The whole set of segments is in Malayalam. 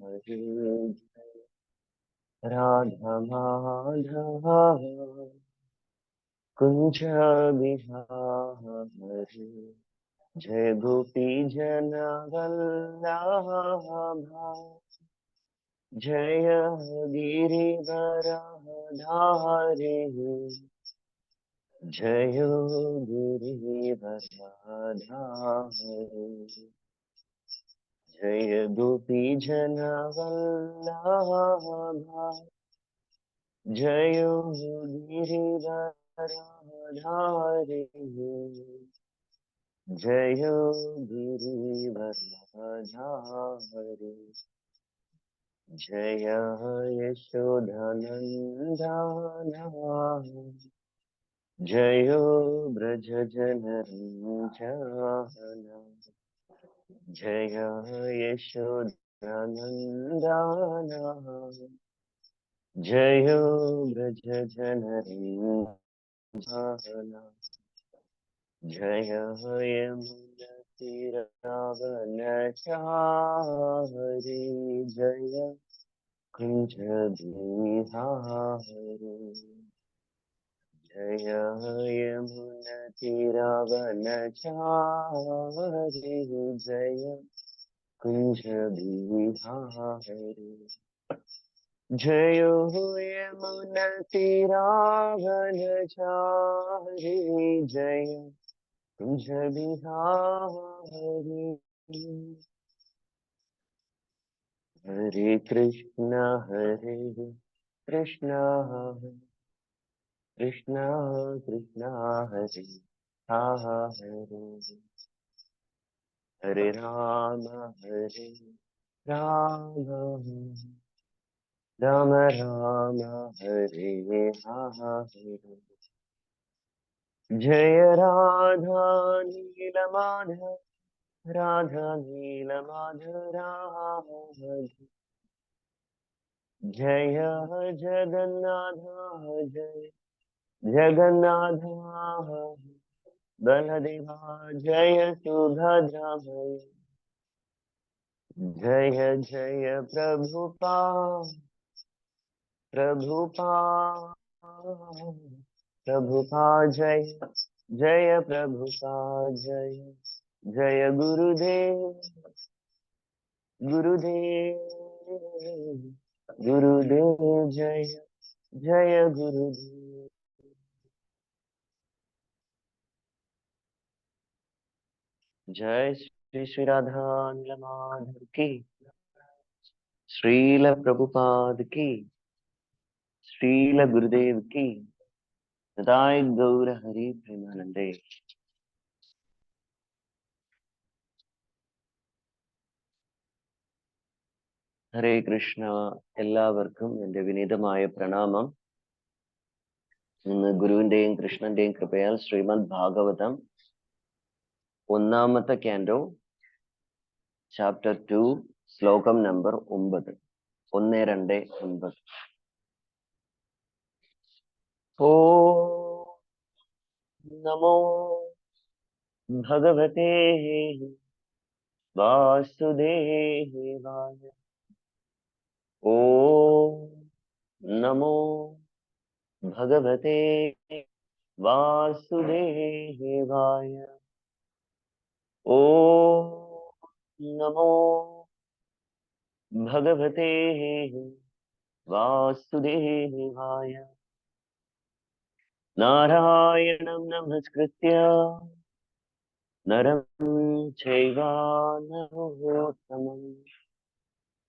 हरे राधा माधव कुंज बिहारी जय गोपी जन वल्लभा जय गिरिवरधारी जय गिरिवरधारी जय गोपी जन वल्लभा जय गिरिवरधारी जय गिरिवरधारी जय यशोधनंदन जय व्रजजनरंजन जय यशोधनंदन जय व्रजजनरंजन जय यमुनातीरावनचारि जय कुंज बिहारी जय यमुनातीरावनचारि जय कुंज बिहारी जय यमुनातीरावनचारि जय कुंज बिहारी हरे कृष्णा कृष्णा कृष्णा कृष्णा हरे हरे हरे राम राम राम हरे हरे जय राधा नीलमाधव राधा नीलमाधव राधे जय जगन्नाथ जय जगन्नाथ बलदेवा जय सुभद्रा जय जय प्रभुपा जय जय प्रभुपा जय जय गुरुदेव जय जय गुरुदेव। जय श्री श्री राधा माधव की, श्रील प्रभुपाद की, श्रील गुरुदेव की, सदाई गौर हरि प्रेमानंदे। ഹരേ കൃഷ്ണ. എല്ലാവർക്കും എൻ്റെ വിനീതമായ പ്രണാമം. ഇന്ന് ഗുരുവിന്റെയും കൃഷ്ണന്റെയും കൃപയാൽ ശ്രീമദ് ഭാഗവതം ഒന്നാമത്തെ ക്യാൻഡോ ചാപ്റ്റർ 2 ശ്ലോകം നമ്പർ 9 1-2-9. ഓ നമോ ഭഗവതേ വാസുദേവായ. ഓ നമോ ഭഗവതേ വാസുദേവായ. ഓ നമോ ഭഗവതേ വാസുദേവായ. നാരായണം നമസ്കൃത്യ നരം ചൈവ നരോത്തമം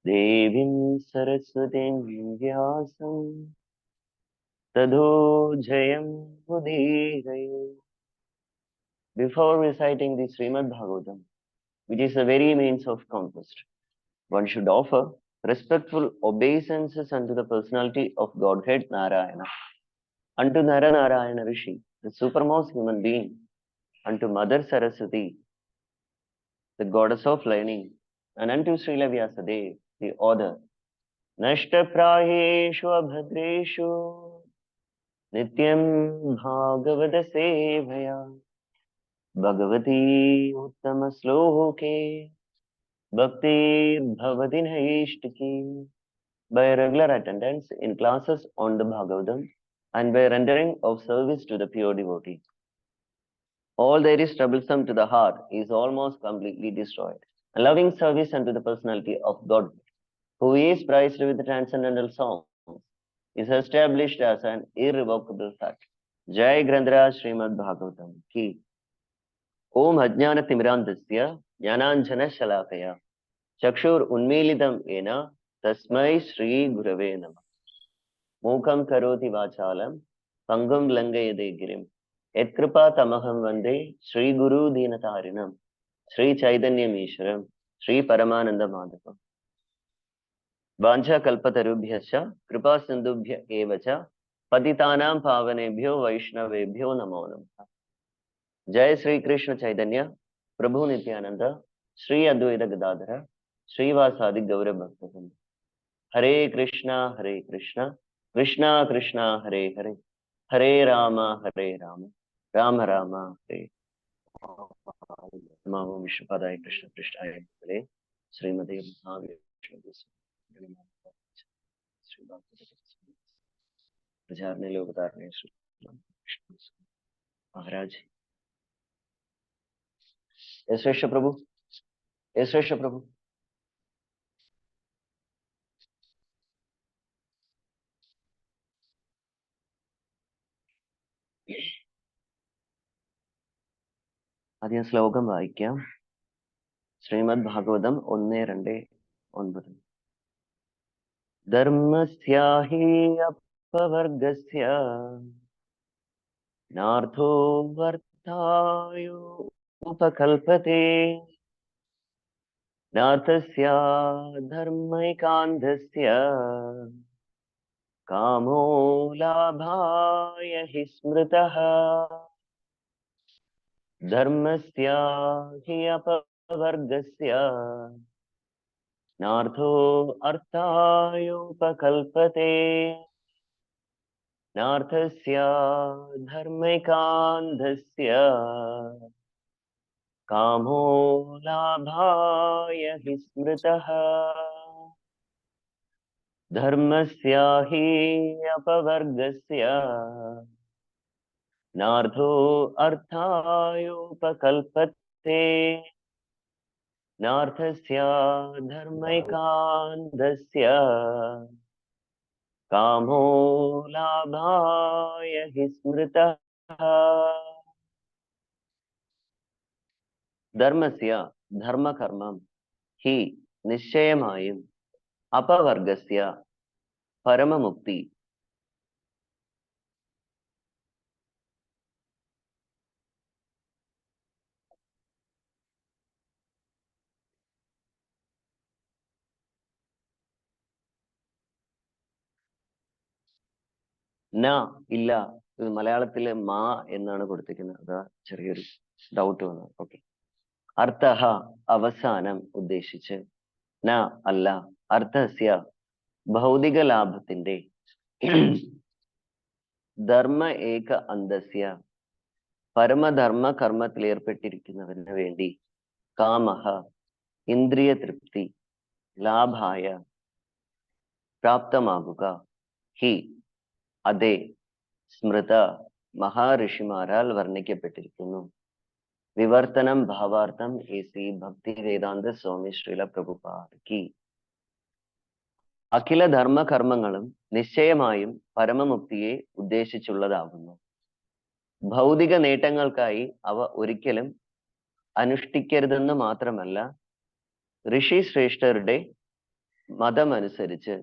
ദേവീം സരസ്വതീം വ്യാസം തതോ ജയം ഉദീരയേ. Before reciting the Srimad Bhagavatam, which is the very means of conquest, one should offer respectful obeisances unto the personality of Godhead Narayana, unto Naranarayana Rishi, the supermost human being, unto Mother Saraswati, the goddess of learning, and unto Srila Vyasadeva, the author. Nashtaprayeshu abhadreshu nityam bhagavata sevaya bhagavati uttama sloke Bhakti Bhavati Naishtaki. By regular attendance in classes on the Bhagavatam and by rendering of service to the pure devotee, all that is troublesome to the heart is almost completely destroyed. A loving service unto the personality of God, who is prized with transcendental songs, is established as an irrevocable fact. Jai Granthara Srimad Bhagavatam ki. Om Ajnana Timirandasya Jnananjana Shalakaya Chakshur Unmilitam Ena Tasmai Shri Gurave Namah. Mukam Karoti Vachalam Pangam Langayade Girim Etkripa Tamaham Vande Shri Guru Dinatarinam Shri Chaitanya Mishram Shri Paramananda Madhavam Vancha Kalpatarubhyascha Kripa Sindubhya Evacha Patitanam Pavanebhyo Vaishnavebhyo Namo Namaha. Jai Shri Krishna Chaitanya Prabhu Nityananda Shri Advaita Gadadhara Shri Vasadi Gaura Bhakta. Hare Krishna Krishna Krishna Hare Hare Hare Rama Rama Rama Hare Namo Vishnupadaya Krishna Krishnaya Hare Srimati Mahavishnu Sri Prajarne Lokatarne Sri Maharaj. Yes, Shresha Prabhu. Yes, Shresha Prabhu. ആദ്യം ശ്ലോകം വായിക്കാം. ശ്രീമദ് ഭാഗവതം 1:2-9. ധർമ്മസ്യ ഹി അപവർഗസ്യ നാർത്ഥോ വർത്തായോ ഉപകൽപതേ നാർത്ഥസ്യ ധർമ്മൈകാന്തസ്യ കാമോ ലാഭായ ഹി സ്മൃതഃ. ധർമ്മസ്യ ഹി അപവർഗസ്യ നാർത്ഥോ അർത്ഥായോപകൽപതേ നാർത്ഥസ്യ ധർമ്മൈകാന്തസ്യ കാമോ ലാഭായ ഹി സ്മൃതഃ. ധർമ്മസ്യ ഹി അപവർഗസ്യ നാർത്ഥോ അർത്ഥായോപകൽപതേ നാർത്ഥസ്യ ധർമ്മൈകാന്തസ്യ കാമോ ലാഭായ ഹി സ്മൃതഃ. ധർമ്മസ്യ ധർമ്മകർമ്മം ഹി നിശ്ചയമായും അപവർഗസ്യ പരമമുക്തി ന ഇല്ല. ഇത് മലയാളത്തില് മാ എന്നാണ് കൊടുത്തിരിക്കുന്നത്. അതാ ചെറിയൊരു ഡൗട്ട് വന്നത്. ഓക്കെ. അർത്ഥഹ അവസാനം ഉദ്ദേശിച്ച്. ന അല്ല. അർത്ഥസ്യ ഭൗതിക ലാഭത്തിന്റെ. ധർമ്മ ഏക അന്തസ്യ പരമധർമ്മ കർമ്മത്തിൽ ഏർപ്പെട്ടിരിക്കുന്നവന് വേണ്ടി. കാമഹ ഇന്ദ്രിയ തൃപ്തി. ലാഭായ പ്രാപ്തമാകുക. ഹി അതെ സ്മൃത മഹാഋഷിമാരാൽ വർണ്ണിക്കപ്പെട്ടിരിക്കുന്നു. വിവർത്തനം ഭാവാർത്ഥം എസി ഭക്തി വേദാന്ത സ്വാമി ശ്രീല പ്രഭുപാദ് കി. അഖില ധർമ്മകർമ്മങ്ങളും നിശ്ചയമായും പരമമുക്തിയെ ഉദ്ദേശിച്ചുള്ളതാകുന്നു. ഭൗതിക നേട്ടങ്ങൾക്കായി അവ ഒരിക്കലും അനുഷ്ഠിക്കരുതെന്ന് മാത്രമല്ല, ഋഷി ശ്രേഷ്ഠരുടെ മതമനുസരിച്ച്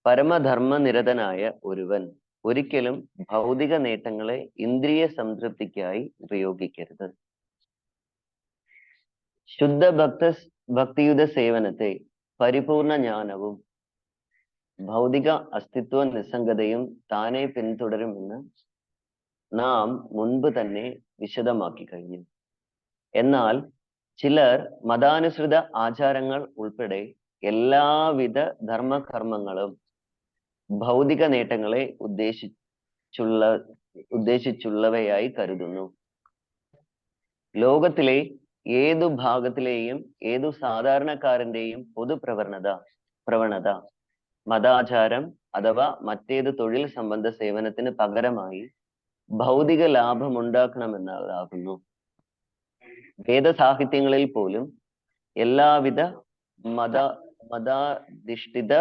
പരമധർമ്മനിരതനായ ഒരുവൻ ഒരിക്കലും ഭൗതിക നേട്ടങ്ങളെ ഇന്ദ്രിയ സംതൃപ്തിക്കായി ഉപയോഗിക്കരുത്. ശുദ്ധ ഭക്തിയുത സേവനത്തെ പരിപൂർണ ജ്ഞാനവും ഭൗതിക അസ്തിത്വ നിസ്സംഗതയും താനെ പിന്തുടരുമെന്ന് നാം മുൻപ് തന്നെ വിശദമാക്കി കഴിഞ്ഞു. എന്നാൽ ചിലർ മതാനുസൃത ആചാരങ്ങൾ ഉൾപ്പെടെ എല്ലാവിധ ധർമ്മകർമ്മങ്ങളും ഭൗതിക നേട്ടങ്ങളെ ഉദ്ദേശിച്ചുള്ളവയായി കരുതുന്നു. ലോകത്തിലെ ഏതു ഭാഗത്തിലെയും ഏതു സാധാരണക്കാരന്റെയും പ്രവണത മതാചാരം അഥവാ മറ്റേത് തൊഴിൽ സംബന്ധ സേവനത്തിന് പകരമായി ഭൗതിക ലാഭം ഉണ്ടാക്കണമെന്നതാകുന്നു. വേദസാഹിത്യങ്ങളിൽ പോലും എല്ലാവിധ മത മതാധിഷ്ഠിത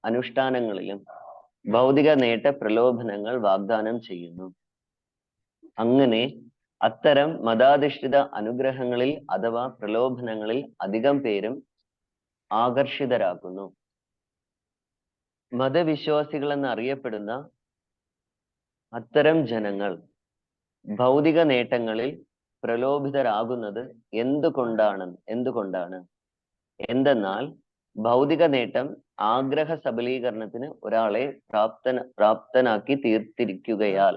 അനുഷ്ഠാനങ്ങളിലും ഭൗതിക നേട്ട പ്രലോഭനങ്ങൾ വാഗ്ദാനം ചെയ്യുന്നു. അങ്ങനെ അത്തരം മതാധിഷ്ഠിത അനുഗ്രഹങ്ങളിൽ അഥവാ പ്രലോഭനങ്ങളിൽ അധികം പേരും ആകർഷിതരാകുന്നു. മതവിശ്വാസികൾ എന്നറിയപ്പെടുന്ന അത്തരം ജനങ്ങൾ ഭൗതിക നേട്ടങ്ങളിൽ പ്രലോഭിതരാകുന്നത് എന്തുകൊണ്ടാണ് എന്തെന്നാൽ ഭൗതിക നേട്ടം ആഗ്രഹ സബലീകരണത്തിന് ഒരാളെ പ്രാപ്തനാക്കി തീർത്തിരിക്കുകയാൽ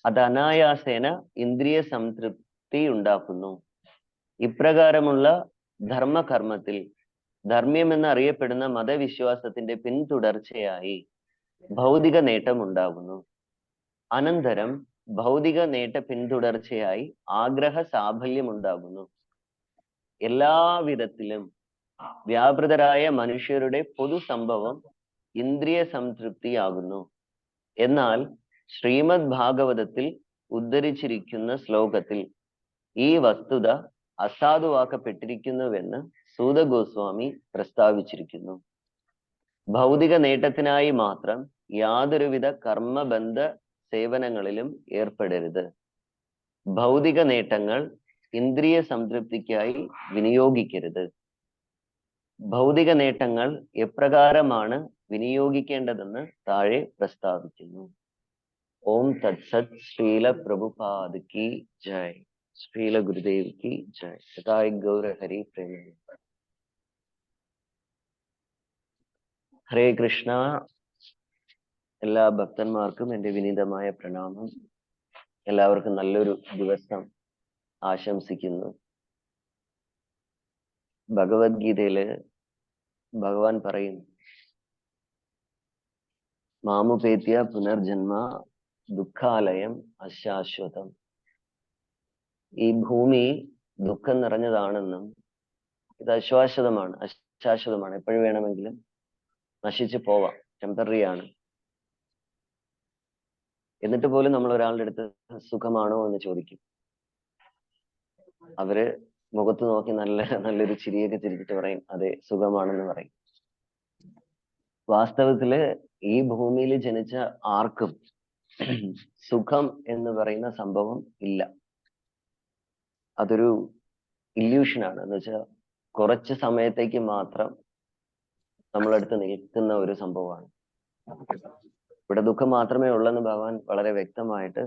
അത് അനായാസേന ഇന്ദ്രിയ സംതൃപ്തി ഉണ്ടാക്കുന്നു. ഇപ്രകാരമുള്ള ധർമ്മകർമ്മത്തിൽ ധർമ്മ്യം എന്നറിയപ്പെടുന്ന മതവിശ്വാസത്തിന്റെ പിന്തുടർച്ചയായി ഭൗതിക നേട്ടം ഉണ്ടാകുന്നു. അനന്തരം ഭൗതിക നേട്ട പിന്തുടർച്ചയായി ആഗ്രഹ സാഫല്യം ഉണ്ടാകുന്നു. എല്ലാവിധത്തിലും വ്യാപൃതരായ മനുഷ്യരുടെ പൊതു സംഭവം ഇന്ദ്രിയ സംതൃപ്തിയാകുന്നു. എന്നാൽ ശ്രീമദ് ഭാഗവതത്തിൽ ഉദ്ധരിച്ചിരിക്കുന്ന ശ്ലോകത്തിൽ ഈ വസ്തുത അസാധുവാക്കപ്പെട്ടിരിക്കുന്നുവെന്ന് സൂത ഗോസ്വാമി പ്രസ്താവിച്ചിരിക്കുന്നു. ഭൗതിക നേട്ടത്തിനായി മാത്രം യാതൊരുവിധ കർമ്മബന്ധ സേവനങ്ങളിലും ഏർപ്പെടരുത്. ഭൗതിക നേട്ടങ്ങൾ ഇന്ദ്രിയ സംതൃപ്തിക്കായി വിനിയോഗിക്കരുത്. ഭൗതിക നേട്ടങ്ങൾ എപ്രകാരമാണ് വിനിയോഗിക്കേണ്ടതെന്ന് താഴെ പ്രസ്താവിക്കുന്നു. ഓം തത്സത്. ശ്രീല പ്രഭുപാദ് കി ജയ്. ശ്രീല ഗുരുദേവ് കി ജയ്. സദായി ഗൗര ഹരി പ്രേമ. ഹരേ കൃഷ്ണ. എല്ലാ ഭക്തന്മാർക്കും എൻ്റെ വിനീതമായ പ്രണാമം. എല്ലാവർക്കും നല്ലൊരു ദിവസം ആശംസിക്കുന്നു. ഭഗവത്ഗീതയില് ഭഗവാൻ പറയും, മാമുപേത്യ പുനർജന്മ ദുഃഖാലയം അശാശ്വതം. ഈ ഭൂമി ദുഃഖം നിറഞ്ഞതാണെന്നും ഇത് അശാശ്വതമാണ്, എപ്പോഴും വേണമെങ്കിലും നശിച്ചു പോവാം, ടെമ്പററി ആണ്. എന്നിട്ട് പോലും നമ്മൾ ഒരാളുടെ അടുത്ത് സുഖമാണോ എന്ന് ചോദിക്കും. അവര് മുഖത്ത് നോക്കി നല്ലൊരു ചിരിയൊക്കെ ചിരിച്ചിട്ട് പറയും അതെ സുഖമാണെന്ന് പറയും. വാസ്തവത്തില് ഈ ഭൂമിയിൽ ജനിച്ച ആർക്കും സുഖം എന്ന് പറയുന്ന സംഭവം ഇല്ല. അതൊരു ഇല്യൂഷനാണ്. എന്ന് വെച്ചാൽ കുറച്ച് സമയത്തേക്ക് മാത്രം നമ്മളടുത്ത് നിൽക്കുന്ന ഒരു സംഭവമാണ്. ഇവിടെ ദുഃഖം മാത്രമേ ഉള്ളെന്ന് ഭഗവാൻ വളരെ വ്യക്തമായിട്ട്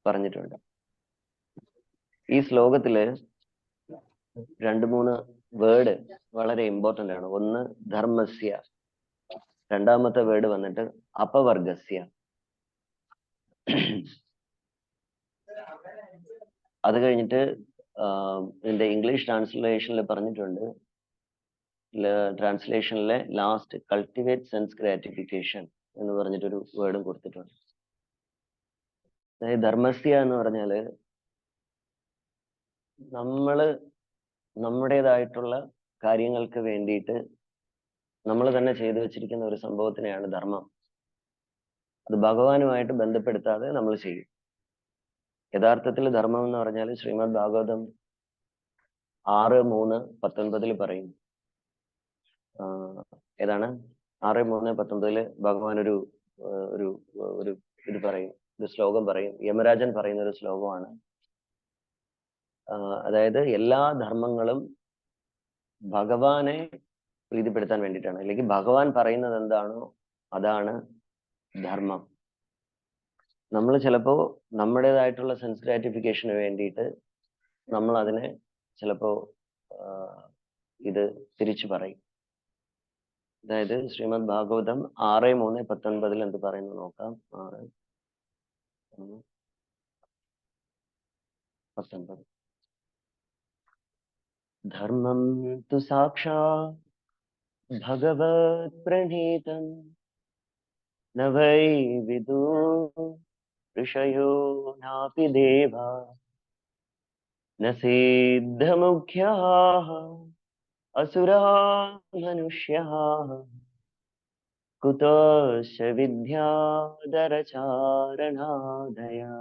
പറഞ്ഞിട്ടുണ്ട്. ഈ ശ്ലോകത്തില് 2-3 വേർഡ് വളരെ ഇമ്പോർട്ടന്റ് ആണ്. ഒന്ന് ധർമ്മസ്യ, രണ്ടാമത്തെ വേർഡ് വന്നിട്ട് അപവർഗസ്യ. അത് കഴിഞ്ഞിട്ട് ഇതിന്റെ ഇംഗ്ലീഷ് ട്രാൻസ്ലേഷനിൽ പറഞ്ഞിട്ടുണ്ട്, ട്രാൻസ്ലേഷനിലെ ലാസ്റ്റ് കൾട്ടിവേറ്റ് സെൻസ് ഗ്രാറ്റിഫിക്കേഷൻ എന്ന് പറഞ്ഞിട്ടൊരു വേർഡും കൊടുത്തിട്ടുണ്ട്. അതായത് ധർമ്മസ്യ എന്ന് പറഞ്ഞാല് നമ്മുടേതായിട്ടുള്ള കാര്യങ്ങൾക്ക് വേണ്ടിയിട്ട് നമ്മൾ തന്നെ ചെയ്തു വെച്ചിരിക്കുന്ന ഒരു സംഭവത്തിനെയാണ് ധർമ്മം. അത് ഭഗവാനുമായിട്ട് ബന്ധപ്പെടുത്താതെ നമ്മൾ ചെയ്യും. യഥാർത്ഥത്തിൽ ധർമ്മം എന്ന് പറഞ്ഞാൽ ശ്രീമദ് ഭാഗവതം 6:3-19 പറയും. ഏതാണ് 6:3-19 ഭഗവാൻ ഒരു ഇത് പറയും, ഒരു ശ്ലോകം പറയും. യമരാജൻ പറയുന്ന ഒരു ശ്ലോകമാണ്. അതായത് എല്ലാ ധർമ്മങ്ങളും ഭഗവാനെ പ്രീതിപ്പെടുത്താൻ വേണ്ടിയിട്ടാണ്, അല്ലെങ്കിൽ ഭഗവാൻ പറയുന്നത് എന്താണോ അതാണ് ധർമ്മം. നമ്മൾ ചിലപ്പോ നമ്മുടേതായിട്ടുള്ള സെൻസ് ഗ്രാറ്റിഫിക്കേഷന് വേണ്ടിയിട്ട് നമ്മൾ അതിനെ ചിലപ്പോ ഇത് തിരിച്ചു പറയും. അതായത് ശ്രീമദ് ഭാഗവതം 6:3-19 എന്ത് പറയുന്നു നോക്കാം. 6:19 ധർമ്മം തു സാക്ഷാത് ഭഗവത് പ്രണീതം ന വൈ വിദു ऋषयो नापि देवा न सिद्धमुख्याः असुराः मनुष्याः कुतश्च विद्याधरचारणादया.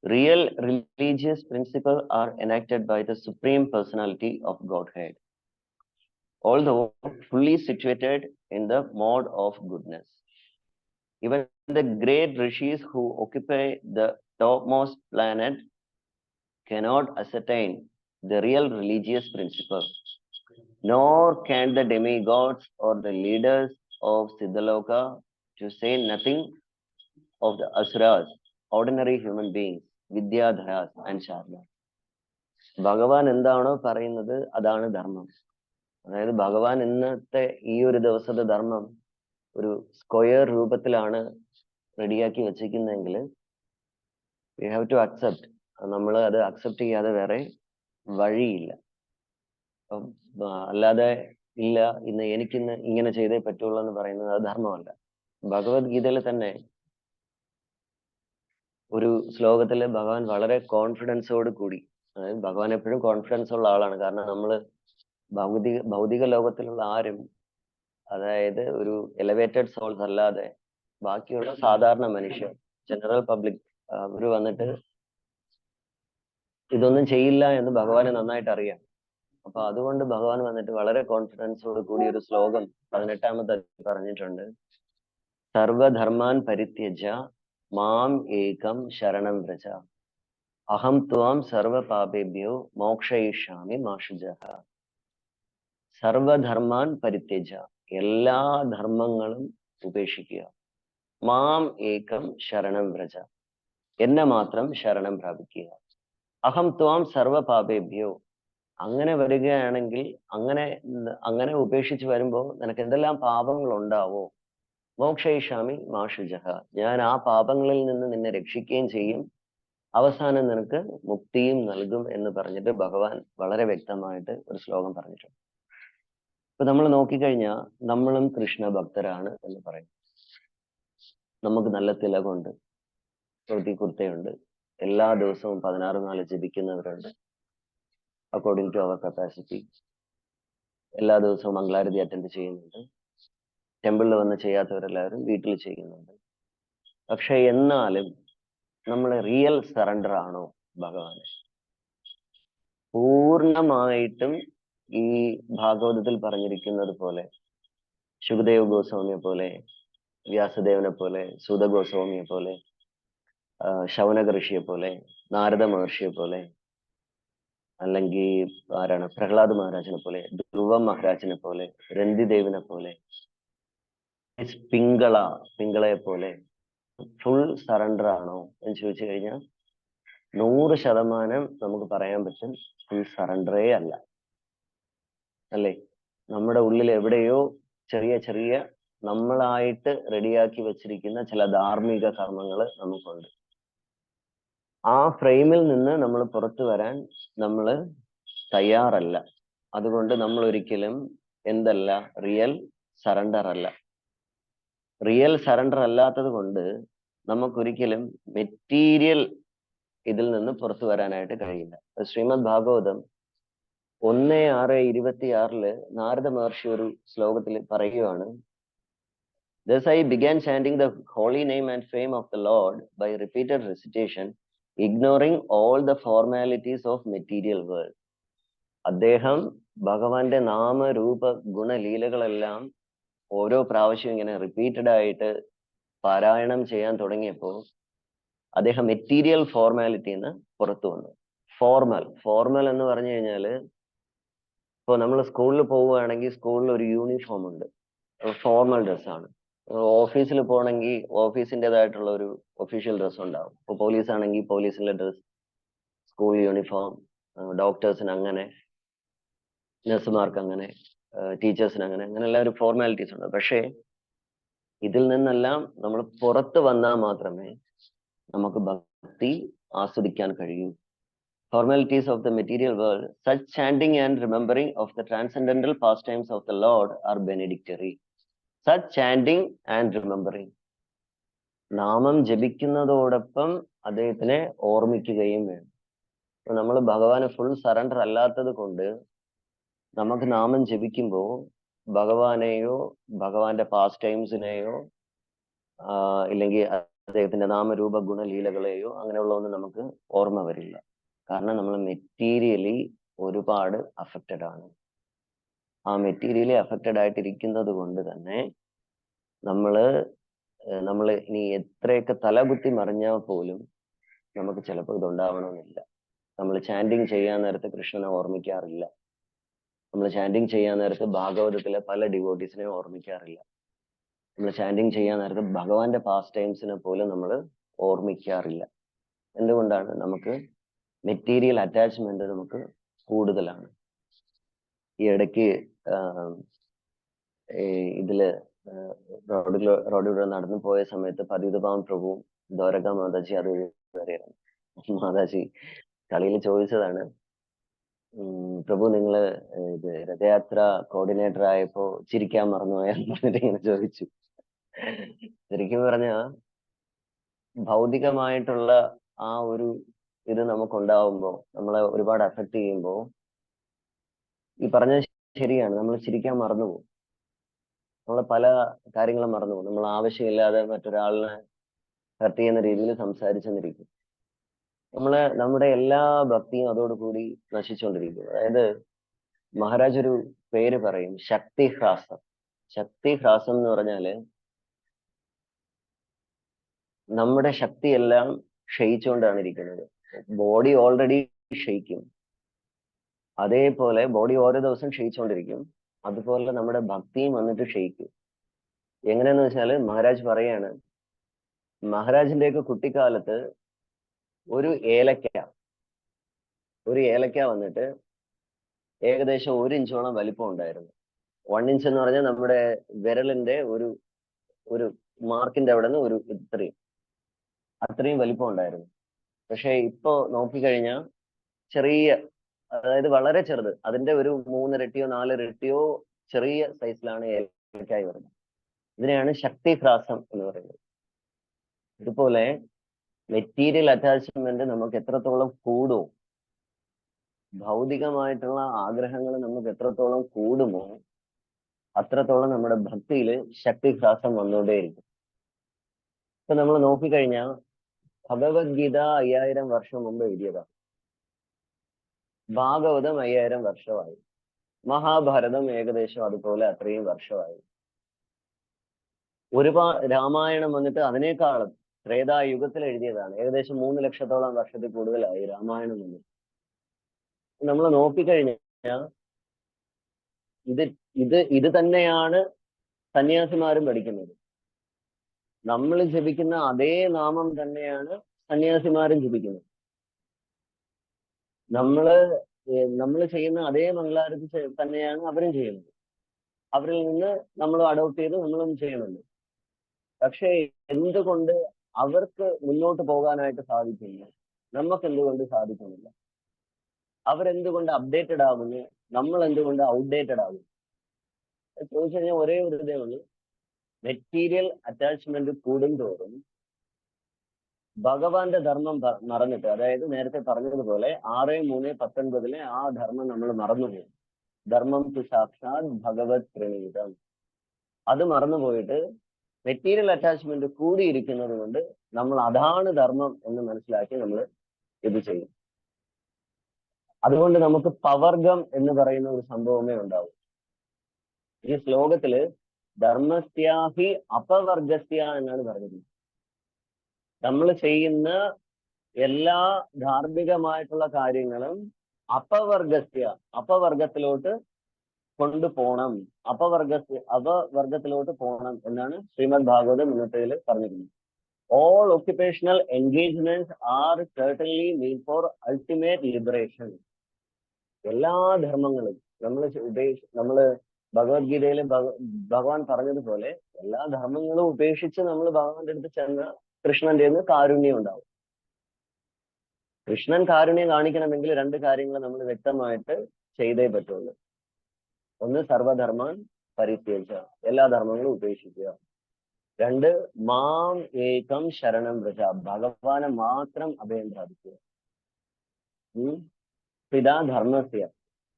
Real religious principles are enacted by the Supreme Personality of Godhead, although fully situated in the mode of goodness. Even the great rishis who occupy the topmost planet cannot ascertain the real religious principle, nor can the demigods or the leaders of Siddhaloka, to say nothing of the asuras, ordinary human beings, Vidyadharas and Charlas. ഭഗവാൻ എന്താണോ പറയുന്നത് അതാണ് ധർമ്മം. അതായത് ഭഗവാൻ ഇന്നത്തെ ഈ ഒരു ദിവസത്തെ ധർമ്മം ഒരു സ്ക്വയർ രൂപത്തിലാണ് റെഡിയാക്കി വെച്ചിരിക്കുന്നതെങ്കിൽ വി ഹാവ് ടു അക്സെപ്റ്റ്. നമ്മൾ അത് അക്സെപ്റ്റ് ചെയ്യാതെ വേറെ വഴിയില്ല. അല്ലാതെ ഇല്ല ഇന്ന് എനിക്കിന്ന് ഇങ്ങനെ ചെയ്തേ പറ്റുള്ളൂ എന്ന് പറയുന്നത് അത് ധർമ്മമല്ല. ഭഗവത്ഗീതയിൽ തന്നെ ഒരു ശ്ലോകത്തില് ഭഗവാൻ വളരെ കോൺഫിഡൻസോട് കൂടി, അതായത് ഭഗവാൻ എപ്പോഴും കോൺഫിഡൻസ് ഉള്ള ആളാണ്. കാരണം നമ്മള് ഭൗതിക ലോകത്തിലുള്ള ആരും, അതായത് ഒരു എലവേറ്റഡ് സോൾസ് അല്ലാതെ ബാക്കിയുള്ള സാധാരണ മനുഷ്യർ, ജനറൽ പബ്ലിക്, അവര് വന്നിട്ട് ഇതൊന്നും ചെയ്യില്ല എന്ന് ഭഗവാനെ നന്നായിട്ട് അറിയാം. അപ്പൊ അതുകൊണ്ട് ഭഗവാൻ വന്നിട്ട് വളരെ കോൺഫിഡൻസോട് കൂടി ഒരു ശ്ലോകം 18-ാമത്തെ പറഞ്ഞിട്ടുണ്ട്. സർവധർമാൻ പരിത്യജ്യ മാം ഏകം ശരണം വ്രജ അഹം ത്വാം സർവ പാപേഭ്യോ മോക്ഷയിഷ്യാമി മാ ശുചഃ. സർവധർമാൻ പരിത്യജ്യ, എല്ലാ ധർമ്മങ്ങളും ഉപേക്ഷിക്കുക. മാം ഏകം ശരണം വ്രജ, എന്നെ മാത്രം ശരണം പ്രാപിക്കുക. അഹം ത്വാം സർവ പാപേഭ്യോ, അങ്ങനെ വരികയാണെങ്കിൽ അങ്ങനെ ഉപേക്ഷിച്ച് വരുമ്പോൾ നിനക്ക് എന്തെല്ലാം പാപങ്ങൾ ഉണ്ടാവോ, മോക്ഷയിഷ്യാമി മാ ശുചഃ, ഞാൻ ആ പാപങ്ങളിൽ നിന്ന് നിന്നെ രക്ഷിക്കുകയും ചെയ്യും, അവസാനം നിനക്ക് മുക്തിയും നൽകും എന്ന് പറഞ്ഞിട്ട് ഭഗവാൻ വളരെ വ്യക്തമായിട്ട് ഒരു ശ്ലോകം പറഞ്ഞിട്ടുണ്ട്. ഇപ്പൊ നമ്മൾ നോക്കിക്കഴിഞ്ഞാൽ നമ്മളും കൃഷ്ണ ഭക്തരാണ് എന്ന് പറയും. നമുക്ക് നല്ല തിലകമുണ്ട്, ധോതി കുർത്തയുണ്ട്, എല്ലാ ദിവസവും 16 നാള് ജപിക്കുന്നവരുണ്ട് അക്കോർഡിംഗ് ടു അവർ കപ്പാസിറ്റി. എല്ലാ ദിവസവും മംഗളാരതി അറ്റൻഡ് ചെയ്യുന്നുണ്ട്. ടെമ്പിളിൽ വന്ന് ചെയ്യാത്തവരെല്ലാവരും വീട്ടിൽ ചെയ്യുന്നുണ്ട്. പക്ഷെ എന്നാലും നമ്മൾ റിയൽ സറണ്ടർ ആണോ ഭഗവാന്? പൂർണ്ണമായിട്ടും ഈ ഭാഗവതത്തിൽ പറഞ്ഞിരിക്കുന്നത് പോലെ, ശുകദേവ് ഗോസ്വാമിയെ പോലെ, വ്യാസദേവനെ പോലെ, സൂത ഗോസ്വാമിയെ പോലെ, ശൗനക ഋഷിയെ പോലെ, നാരദ മഹർഷിയെ പോലെ, അല്ലെങ്കിൽ ആരാണ് പ്രഹ്ലാദ് മഹാരാജിനെ പോലെ, ധ്രുവ മഹാരാജിനെ പോലെ, രന്തിദേവിനെ പോലെ, പിങ്കളയെ പോലെ ഫുൾ സറണ്ടർ ആണോ എന്ന് ചോദിച്ചു കഴിഞ്ഞാൽ 100% നമുക്ക് പറയാൻ പറ്റും ഫുൾ സറണ്ടറേ അല്ല, അല്ലേ? നമ്മുടെ ഉള്ളിൽ എവിടെയോ ചെറിയ ചെറിയ നമ്മളായിട്ട് റെഡിയാക്കി വെച്ചിരിക്കുന്ന ചില ധാർമ്മിക കർമ്മങ്ങൾ നമുക്കുണ്ട്. ആ ഫ്രെയിമിൽ നിന്ന് നമ്മൾ പുറത്തു വരാൻ നമ്മൾ തയ്യാറല്ല. അതുകൊണ്ട് നമ്മൾ ഒരിക്കലും എന്തല്ല, റിയൽ സറണ്ടർ അല്ല. റിയൽ സറണ്ടർ അല്ലാത്തത് കൊണ്ട് നമുക്കൊരിക്കലും മെറ്റീരിയൽ ഇതിൽ നിന്ന് പുറത്തു വരാനായിട്ട് കഴിയില്ല. ശ്രീമദ് ഭാഗവതം 1:6:26 നാരദ മഹർഷി ഒരു ശ്ലോകത്തിൽ പറയുകയാണ്, Thus I began chanting the holy name and fame of the Lord by repeated recitation, ignoring all the formalities of material world. അദ്ദേഹം ഭഗവാന്റെ നാമരൂപ ഗുണലീലകളെല്ലാം ഓരോ പ്രാവശ്യം ഇങ്ങനെ റിപ്പീറ്റഡ് ആയിട്ട് പാരായണം ചെയ്യാൻ തുടങ്ങിയപ്പോൾ അദ്ദേഹം മെറ്റീരിയൽ ഫോർമാലിറ്റിന്ന് പുറത്തു വന്നു. ഫോർമൽ എന്ന് പറഞ്ഞു കഴിഞ്ഞാൽ, ഇപ്പോൾ നമ്മൾ സ്കൂളിൽ പോവുകയാണെങ്കിൽ സ്കൂളിൽ ഒരു യൂണിഫോം ഉണ്ട്, ഫോർമൽ ഡ്രസ്സാണ്. ഓഫീസിൽ പോകണമെങ്കിൽ ഓഫീസിൻ്റെതായിട്ടുള്ള ഒരു ഒഫീഷ്യൽ ഡ്രസ്സ് ഉണ്ടാവും. ഇപ്പോൾ പോലീസ് ആണെങ്കിൽ പോലീസിന്റെ ഡ്രസ്, സ്കൂൾ യൂണിഫോം, ഡോക്ടേഴ്സിന് അങ്ങനെ, നഴ്സുമാർക്ക് അങ്ങനെ, ടീച്ചേഴ്സിന് അങ്ങനെ, അങ്ങനെയുള്ള ഒരു ഫോർമാലിറ്റീസ് ഉണ്ട്. പക്ഷേ ഇതിൽ നിന്നെല്ലാം നമ്മൾ പുറത്ത് വന്നാൽ മാത്രമേ നമുക്ക് ഭക്തി ആസ്വദിക്കാൻ കഴിയൂ. Formalities of the material world, such chanting and remembering of the transcendental pastimes of the Lord are benedictory. Such chanting and remembering, നാമം ജപിക്കുന്നതോടൊപ്പം അദ്ദേഹത്തിനെ ഓർമ്മിക്കുകയും വേണം. നമ്മൾ ഭഗവാന് ഫുൾ സറണ്ടർ അല്ലാത്തത് കൊണ്ട് നമുക്ക് നാമം ജപിക്കുമ്പോൾ ഭഗവാനെയോ ഭഗവാന്റെ പാസ്റ്റ് ടൈംസിനെയോ ഇല്ലെങ്കിൽ അദ്ദേഹത്തിന്റെ നാമരൂപ ഗുണലീലകളെയോ അങ്ങനെയുള്ളതൊന്നും നമുക്ക് ഓർമ്മ വരില്ല. കാരണം നമ്മൾ മെറ്റീരിയലി ഒരുപാട് അഫക്റ്റഡ് ആണ്. ആ മെറ്റീരിയലി അഫക്റ്റഡ് ആയിട്ടിരിക്കുന്നത് കൊണ്ട് തന്നെ നമ്മൾ ഇനി എത്രയൊക്കെ തലകുത്തി മറിഞ്ഞാൽ പോലും നമുക്ക് ചിലപ്പോൾ ഇതുണ്ടാവണമെന്നില്ല. നമ്മൾ ചാൻഡിങ് ചെയ്യാൻ നേരത്ത് കൃഷ്ണനെ ഓർമ്മിക്കാറില്ല. നമ്മൾ ചാൻഡിങ് ചെയ്യാൻ നേരത്ത് ഭാഗവതത്തിലെ പല ഡിവോട്ടീസിനെ ഓർമ്മിക്കാറില്ല. നമ്മൾ ചാൻഡിങ് ചെയ്യാൻ നേരത്ത് ഭഗവാന്റെ പാസ്റ്റ് ടൈംസിനെ പോലും നമ്മൾ ഓർമ്മിക്കാറില്ല. എന്തുകൊണ്ടാണ്? നമുക്ക് മെറ്റീരിയൽ അറ്റാച്ച്മെന്റ് നമുക്ക് കൂടുതലാണ്. ഈ ഇടയ്ക്ക് ഇതില് റോഡിലൂടെ നടന്നു പോയ സമയത്ത് പതിതപാവൻ പ്രഭുവും ദ്വാരക മാതാജി അത് വരെയാണ്. മാതാജി കളിയിൽ ചോദിച്ചതാണ്, പ്രഭു നിങ്ങള് ഇത് രഥയാത്ര കോർഡിനേറ്റർ ആയപ്പോ ചിരിക്കാൻ മറന്നുപോയെന്ന് പറഞ്ഞിട്ട് ഇങ്ങനെ ചോദിച്ചു. ശരിക്കും പറഞ്ഞ ഭൗതികമായിട്ടുള്ള ആ ഒരു ഇത് നമുക്കുണ്ടാവുമ്പോ, നമ്മളെ ഒരുപാട് അഫക്ട് ചെയ്യുമ്പോ ഈ പറഞ്ഞത് ശരിയാണ്, നമ്മൾ ചിരിക്കാൻ മറന്നുപോകും. നമ്മൾ പല കാര്യങ്ങളും മറന്നുപോകും. നമ്മൾ ആവശ്യമില്ലാതെ മറ്റൊരാളിനെ ഹർട്ട് ചെയ്യുന്ന രീതിയിൽ സംസാരിച്ചെന്നിരിക്കും. നമ്മുടെ എല്ലാ ഭക്തിയും അതോടുകൂടി നശിച്ചുകൊണ്ടിരിക്കും. അതായത് മഹാരാജ് ഒരു പേര് പറയും, ശക്തിഹ്രാസം. ശക്തിഹ്രാസം എന്ന് പറഞ്ഞാല് നമ്മുടെ ശക്തിയെല്ലാം ക്ഷയിച്ചുകൊണ്ടാണ് ഇരിക്കുന്നത്. ബോഡി ഓൾറെഡി ക്ഷയിക്കും, അതേപോലെ ബോഡി ഓരോ ദിവസം ക്ഷയിച്ചുകൊണ്ടിരിക്കും. അതുപോലെ നമ്മുടെ ഭക്തിയും വന്നിട്ട് ക്ഷയിക്കും. എങ്ങനെയാന്ന് വെച്ചാല് മഹാരാജ് പറയാണ്, മഹാരാജിന്റെയൊക്കെ കുട്ടിക്കാലത്ത് ഒരു ഏലക്ക വന്നിട്ട് ഏകദേശം 1 ഇഞ്ചോളം വലിപ്പം ഉണ്ടായിരുന്നു. 1 ഇഞ്ച് എന്ന് പറഞ്ഞാൽ നമ്മുടെ വിരലിന്റെ ഒരു മാർക്കിന്റെ അവിടെ നിന്ന് അത്രയും വലിപ്പം ഉണ്ടായിരുന്നു. പക്ഷെ ഇപ്പോ നോക്കിക്കഴിഞ്ഞാൽ ചെറിയ, അതായത് വളരെ ചെറുത്, അതിന്റെ ഒരു 3 ഇരട്ടിയോ 4 ഇരട്ടിയോ ചെറിയ സൈസിലാണ് ഏലക്കായി വരുന്നത്. ഇതിനെയാണ് ശക്തിഹ്രാസം എന്ന് പറയുന്നത്. ഇതുപോലെ മെറ്റീരിയൽ അറ്റാച്ച്മെന്റ് നമുക്ക് എത്രത്തോളം കൂടുമോ, ഭൗതികമായിട്ടുള്ള ആഗ്രഹങ്ങൾ നമുക്ക് എത്രത്തോളം കൂടുമോ, അത്രത്തോളം നമ്മുടെ ഭക്തിയിൽ ശക്തിഹ്രാസം വന്നുകൊണ്ടേയിരിക്കും. ഇപ്പൊ നമ്മൾ നോക്കിക്കഴിഞ്ഞാൽ ഭഗവത്ഗീത 5000 വർഷം മുമ്പ് എഴുതിയതാണ്. ഭാഗവതം 5000 വർഷമായി. മഹാഭാരതം ഏകദേശം അതുപോലെ അത്രയും വർഷമായി. രാമായണം വന്നിട്ട് അതിനേക്കാളും ത്രേതായുഗത്തിൽ എഴുതിയതാണ്. ഏകദേശം 3 ലക്ഷത്തോളം വർഷത്തിൽ കൂടുതലായി രാമായണം വന്നിട്ട്. നമ്മൾ നോക്കിക്കഴിഞ്ഞാൽ ഇത് തന്നെയാണ് സന്യാസിമാരും പഠിക്കുന്നത്. നമ്മൾ ജപിക്കുന്ന അതേ നാമം തന്നെയാണ് സന്യാസിമാരും ജപിക്കുന്നത്. നമ്മൾ ചെയ്യുന്ന അതേ മംഗളാരതി തന്നെയാണ് അവരും ചെയ്യുന്നത്. അവരിൽ നിന്ന് നമ്മൾ അഡോപ്റ്റ് ചെയ്ത് നമ്മളും ചെയ്യുന്നുണ്ട്. പക്ഷെ എന്തുകൊണ്ട് അവർക്ക് മുന്നോട്ട് പോകാനായിട്ട് സാധിക്കുന്നു, നമുക്ക് എന്തുകൊണ്ട് സാധിക്കുന്നില്ല? അവരെന്തുകൊണ്ട് അപ്ഡേറ്റഡ് ആകുന്നു, നമ്മൾ എന്തുകൊണ്ട് ഔട്ട്ഡേറ്റഡ് ആകുന്നു? ചോദിച്ചു കഴിഞ്ഞാൽ ഒരേ ഒരു ഇതേ ഉള്ളൂ. മെറ്റീരിയൽ അറ്റാച്ച്മെന്റ് കൂടുന്തോറും ഭഗവാന്റെ ധർമ്മം മറന്നിട്ട്, അതായത് നേരത്തെ പറഞ്ഞതുപോലെ 6:3:19 ആ ധർമ്മം നമ്മൾ മറന്നുപോകും. ധർമ്മം തു സാക്ഷാത് ഭഗവത് പ്രണീതം. അത് മറന്നുപോയിട്ട് മെറ്റീരിയൽ അറ്റാച്ച്മെന്റ് കൂടിയിരിക്കുന്നത് കൊണ്ട് നമ്മൾ അതാണ് ധർമ്മം എന്ന് മനസ്സിലാക്കി നമ്മൾ ഇത് ചെയ്യും. അതുകൊണ്ട് നമുക്ക് പവർഗം എന്ന് പറയുന്ന ഒരു സംഭവമേ ഉണ്ടാവും. ഈ ശ്ലോകത്തില് ധർമ്മസ്യാഹി അപവർഗസ്യ എന്നാണ് പറഞ്ഞിരിക്കുന്നത്. നമ്മൾ ചെയ്യുന്ന എല്ലാ ധാർമ്മികമായിട്ടുള്ള കാര്യങ്ങളും അപവർഗത്തിലോട്ട് കൊണ്ടുപോകണം, അപവർഗത്തിലോട്ട് പോകണം എന്നാണ് ശ്രീമദ് ഭാഗവതം ഇന്നത്തേതിൽ പറഞ്ഞിരിക്കുന്നത്. All occupational engagements are certainly made for ultimate liberation. എല്ലാ ധർമ്മങ്ങളും നമ്മള് ഭഗവത്ഗീതയിൽ ഭഗവാൻ പറഞ്ഞതുപോലെ എല്ലാ ധർമ്മങ്ങളും ഉപേക്ഷിച്ച് നമ്മൾ ഭഗവാന്റെ അടുത്ത് ചെന്ന കൃഷ്ണന്റെ കാരുണ്യം ഉണ്ടാവും. കൃഷ്ണൻ കാരുണ്യം കാണിക്കണമെങ്കിൽ 2 കാര്യങ്ങൾ നമ്മൾ വ്യക്തമായിട്ട് ചെയ്തേ പറ്റുള്ളൂ. ഒന്ന് സർവധർമാൻ പരിത്യജ്യ, എല്ലാ ധർമ്മങ്ങളും ഉപേക്ഷിക്കുക. രണ്ട്, മാം ഏകം ശരണം വ്രജ, ഭഗവാനെ മാത്രം അഭയം പ്രാപിക്കുക. പിതാ ധർമ്മസ്യ.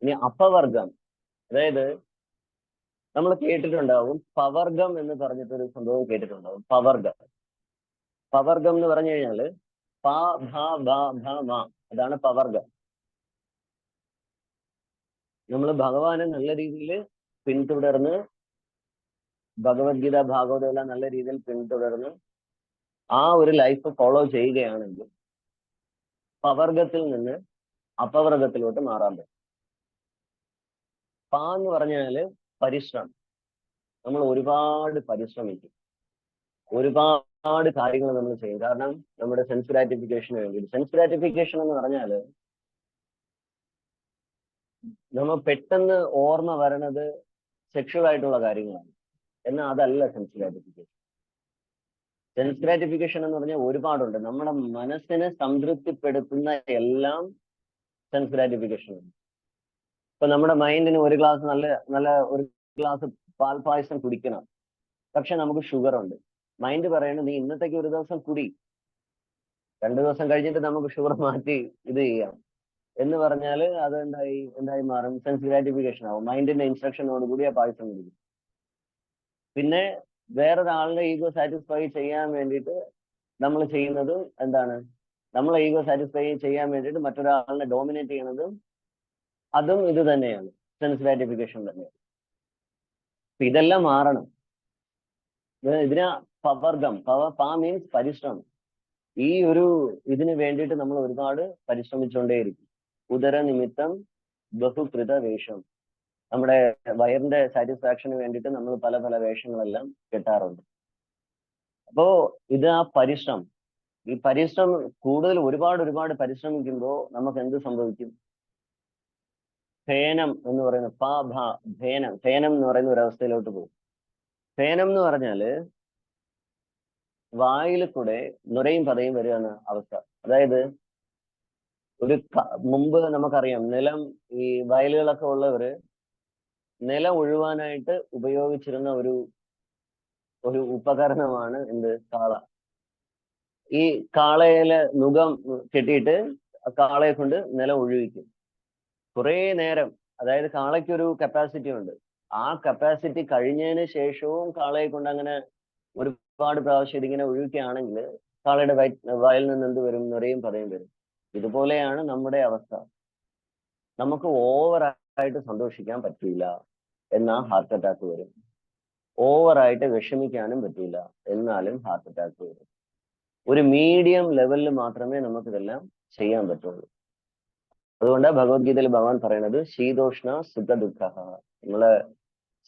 ഇനി അപവർഗം, അതായത് നമ്മൾ കേട്ടിട്ടുണ്ടാവും പവർഗം എന്ന് പറഞ്ഞിട്ടൊരു സംഭവം കേട്ടിട്ടുണ്ടാവും. പവർഗം, പവർഗം എന്ന് പറഞ്ഞു കഴിഞ്ഞാല് പ ഭ ഭ ഭ മ, അതാണ് പവർഗം. നമ്മൾ ഭഗവാനെ നല്ല രീതിയിൽ പിന്തുടർന്ന് ഭഗവത്ഗീത ഭാഗവതം എല്ലാം നല്ല രീതിയിൽ പിന്തുടർന്ന് ആ ഒരു ലൈഫ് ഫോളോ ചെയ്യുകയാണെങ്കിൽ പവർഗത്തിൽ നിന്ന് അപവർഗത്തിലോട്ട് മാറാൻ പറ്റും. പ എന്ന് പറഞ്ഞാല് പരിശ്രമം. നമ്മൾ ഒരുപാട് പരിശ്രമിക്കും, ഒരുപാട് കാര്യങ്ങൾ നമ്മൾ ചെയ്യും. കാരണം നമ്മുടെ സെൻസ് ഗ്രാറ്റിഫിക്കേഷന് വേണ്ടി. സെൻസ് ഗ്രാറ്റിഫിക്കേഷൻ എന്ന് പറഞ്ഞാല് നമ്മൾ പെട്ടെന്ന് ഓർമ്മ വരണത് സെക്ഷൽ ആയിട്ടുള്ള കാര്യങ്ങളാണ്. എന്നാൽ അതല്ല സെൻസ് ഗ്രാറ്റിഫിക്കേഷൻ. സെൻസ് ഗ്രാറ്റിഫിക്കേഷൻ എന്ന് പറഞ്ഞാൽ ഒരുപാടുണ്ട്. നമ്മുടെ മനസ്സിനെ സംതൃപ്തിപ്പെടുത്തുന്ന എല്ലാം സെൻസ് ഗ്രാറ്റിഫിക്കേഷൻ ആണ്. ഇപ്പൊ നമ്മുടെ മൈൻഡിന് ഒരു ഗ്ലാസ് നല്ല ഒരു ഗ്ലാസ് പാൽപായസം കുടിക്കണം, പക്ഷെ നമുക്ക് ഷുഗർ ഉണ്ട്. മൈൻഡ് പറയുന്നത് നീ ഇന്നത്തേക്ക് ഒരു ദിവസം കുടി, 2 ദിവസം കഴിഞ്ഞിട്ട് നമുക്ക് ഷുഗർ മാറ്റി ഇത് ചെയ്യാം എന്ന് പറഞ്ഞാല് അത് എന്തായി മാറും? സെൻസ് ഗ്രാറ്റിഫിക്കേഷൻ ആവും. മൈൻഡിന്റെ ഇൻസ്ട്രക്ഷനോട് കൂടി ആ പായസം കുടിക്കും. പിന്നെ വേറൊരാളുടെ ഈഗോ സാറ്റിസ്ഫൈ ചെയ്യാൻ വേണ്ടിയിട്ട് നമ്മൾ ചെയ്യുന്നതും എന്താണ്? നമ്മളെ ഈഗോ സാറ്റിസ്ഫൈ ചെയ്യാൻ വേണ്ടിയിട്ട് മറ്റൊരാളിനെ ഡോമിനേറ്റ് ചെയ്യുന്നതും അതും ഇത് തന്നെയാണ്, സെൻസ് ഗ്രാറ്റിഫിക്കേഷൻ തന്നെയാണ്. ഇതെല്ലാം മാറണം. ഇതിന് പവർഗം, പ മീൻസ് പരിശ്രമം. ഈ ഒരു ഇതിന് വേണ്ടിയിട്ട് നമ്മൾ ഒരുപാട് പരിശ്രമിച്ചുകൊണ്ടേയിരിക്കും. ഉദര നിമിത്തം ബഹുകൃത വേഷം. നമ്മുടെ വയറിന്റെ സാറ്റിസ്ഫാക്ഷന് വേണ്ടിയിട്ട് നമ്മൾ പല പല വേഷങ്ങളെല്ലാം കെട്ടാറുണ്ട്. അപ്പോ ഇത് ആ പരിശ്രമം, ഈ പരിശ്രമം കൂടുതൽ ഒരുപാട് പരിശ്രമിക്കുമ്പോൾ നമുക്ക് എന്ത് സംഭവിക്കും? ഫേനം എന്ന് പറയുന്ന ഫേനം എന്ന് പറയുന്ന ഒരു അവസ്ഥയിലോട്ട് പോകും. ഫേനം എന്ന് പറഞ്ഞാല് വായിൽ കൂടെ നുരയും പതയും വരിക എന്ന അവസ്ഥ. അതായത് മുമ്പ് നമുക്കറിയാം, നിലം, ഈ വയലുകളൊക്കെ ഉള്ളവര് നിലം ഉഴുവാനായിട്ട് ഉപയോഗിച്ചിരുന്ന ഒരു ഉപകരണമാണ് എന്ത്? കാള. ഈ കാളയിലെ നുകം കെട്ടിയിട്ട് കാളയെ കൊണ്ട് നിലം ഒഴിവിക്കും കുറെ നേരം. അതായത് കാളയ്ക്കൊരു കപ്പാസിറ്റി ഉണ്ട്. ആ കപ്പാസിറ്റി കഴിഞ്ഞതിന് ശേഷവും കാളയെ കൊണ്ട് അങ്ങനെ ഒരുപാട് പ്രാവശ്യം ഇതിങ്ങനെ ഒഴുകുകയാണെങ്കിൽ കാളയുടെ വായിൽ നിന്ന് എന്ത് വരും? നുരയും പതയും വരും. ഇതുപോലെയാണ് നമ്മുടെ അവസ്ഥ. നമുക്ക് ഓവറായിട്ട് സന്തോഷിക്കാൻ പറ്റില്ല, എന്നാൽ ഹാർട്ട് അറ്റാക്ക് വരും. ഓവറായിട്ട് വിഷമിക്കാനും പറ്റില്ല, എന്നാലും ഹാർട്ട് അറ്റാക്ക് വരും. ഒരു മീഡിയം ലെവലിൽ മാത്രമേ നമുക്ക് ഇതെല്ലാം ചെയ്യാൻ പറ്റുള്ളൂ. അതുകൊണ്ടാണ് ഭഗവത്ഗീതയിൽ ഭഗവാൻ പറയുന്നത് ശീതോഷ്ണ സുഖ ദുഃഖ. നമ്മളെ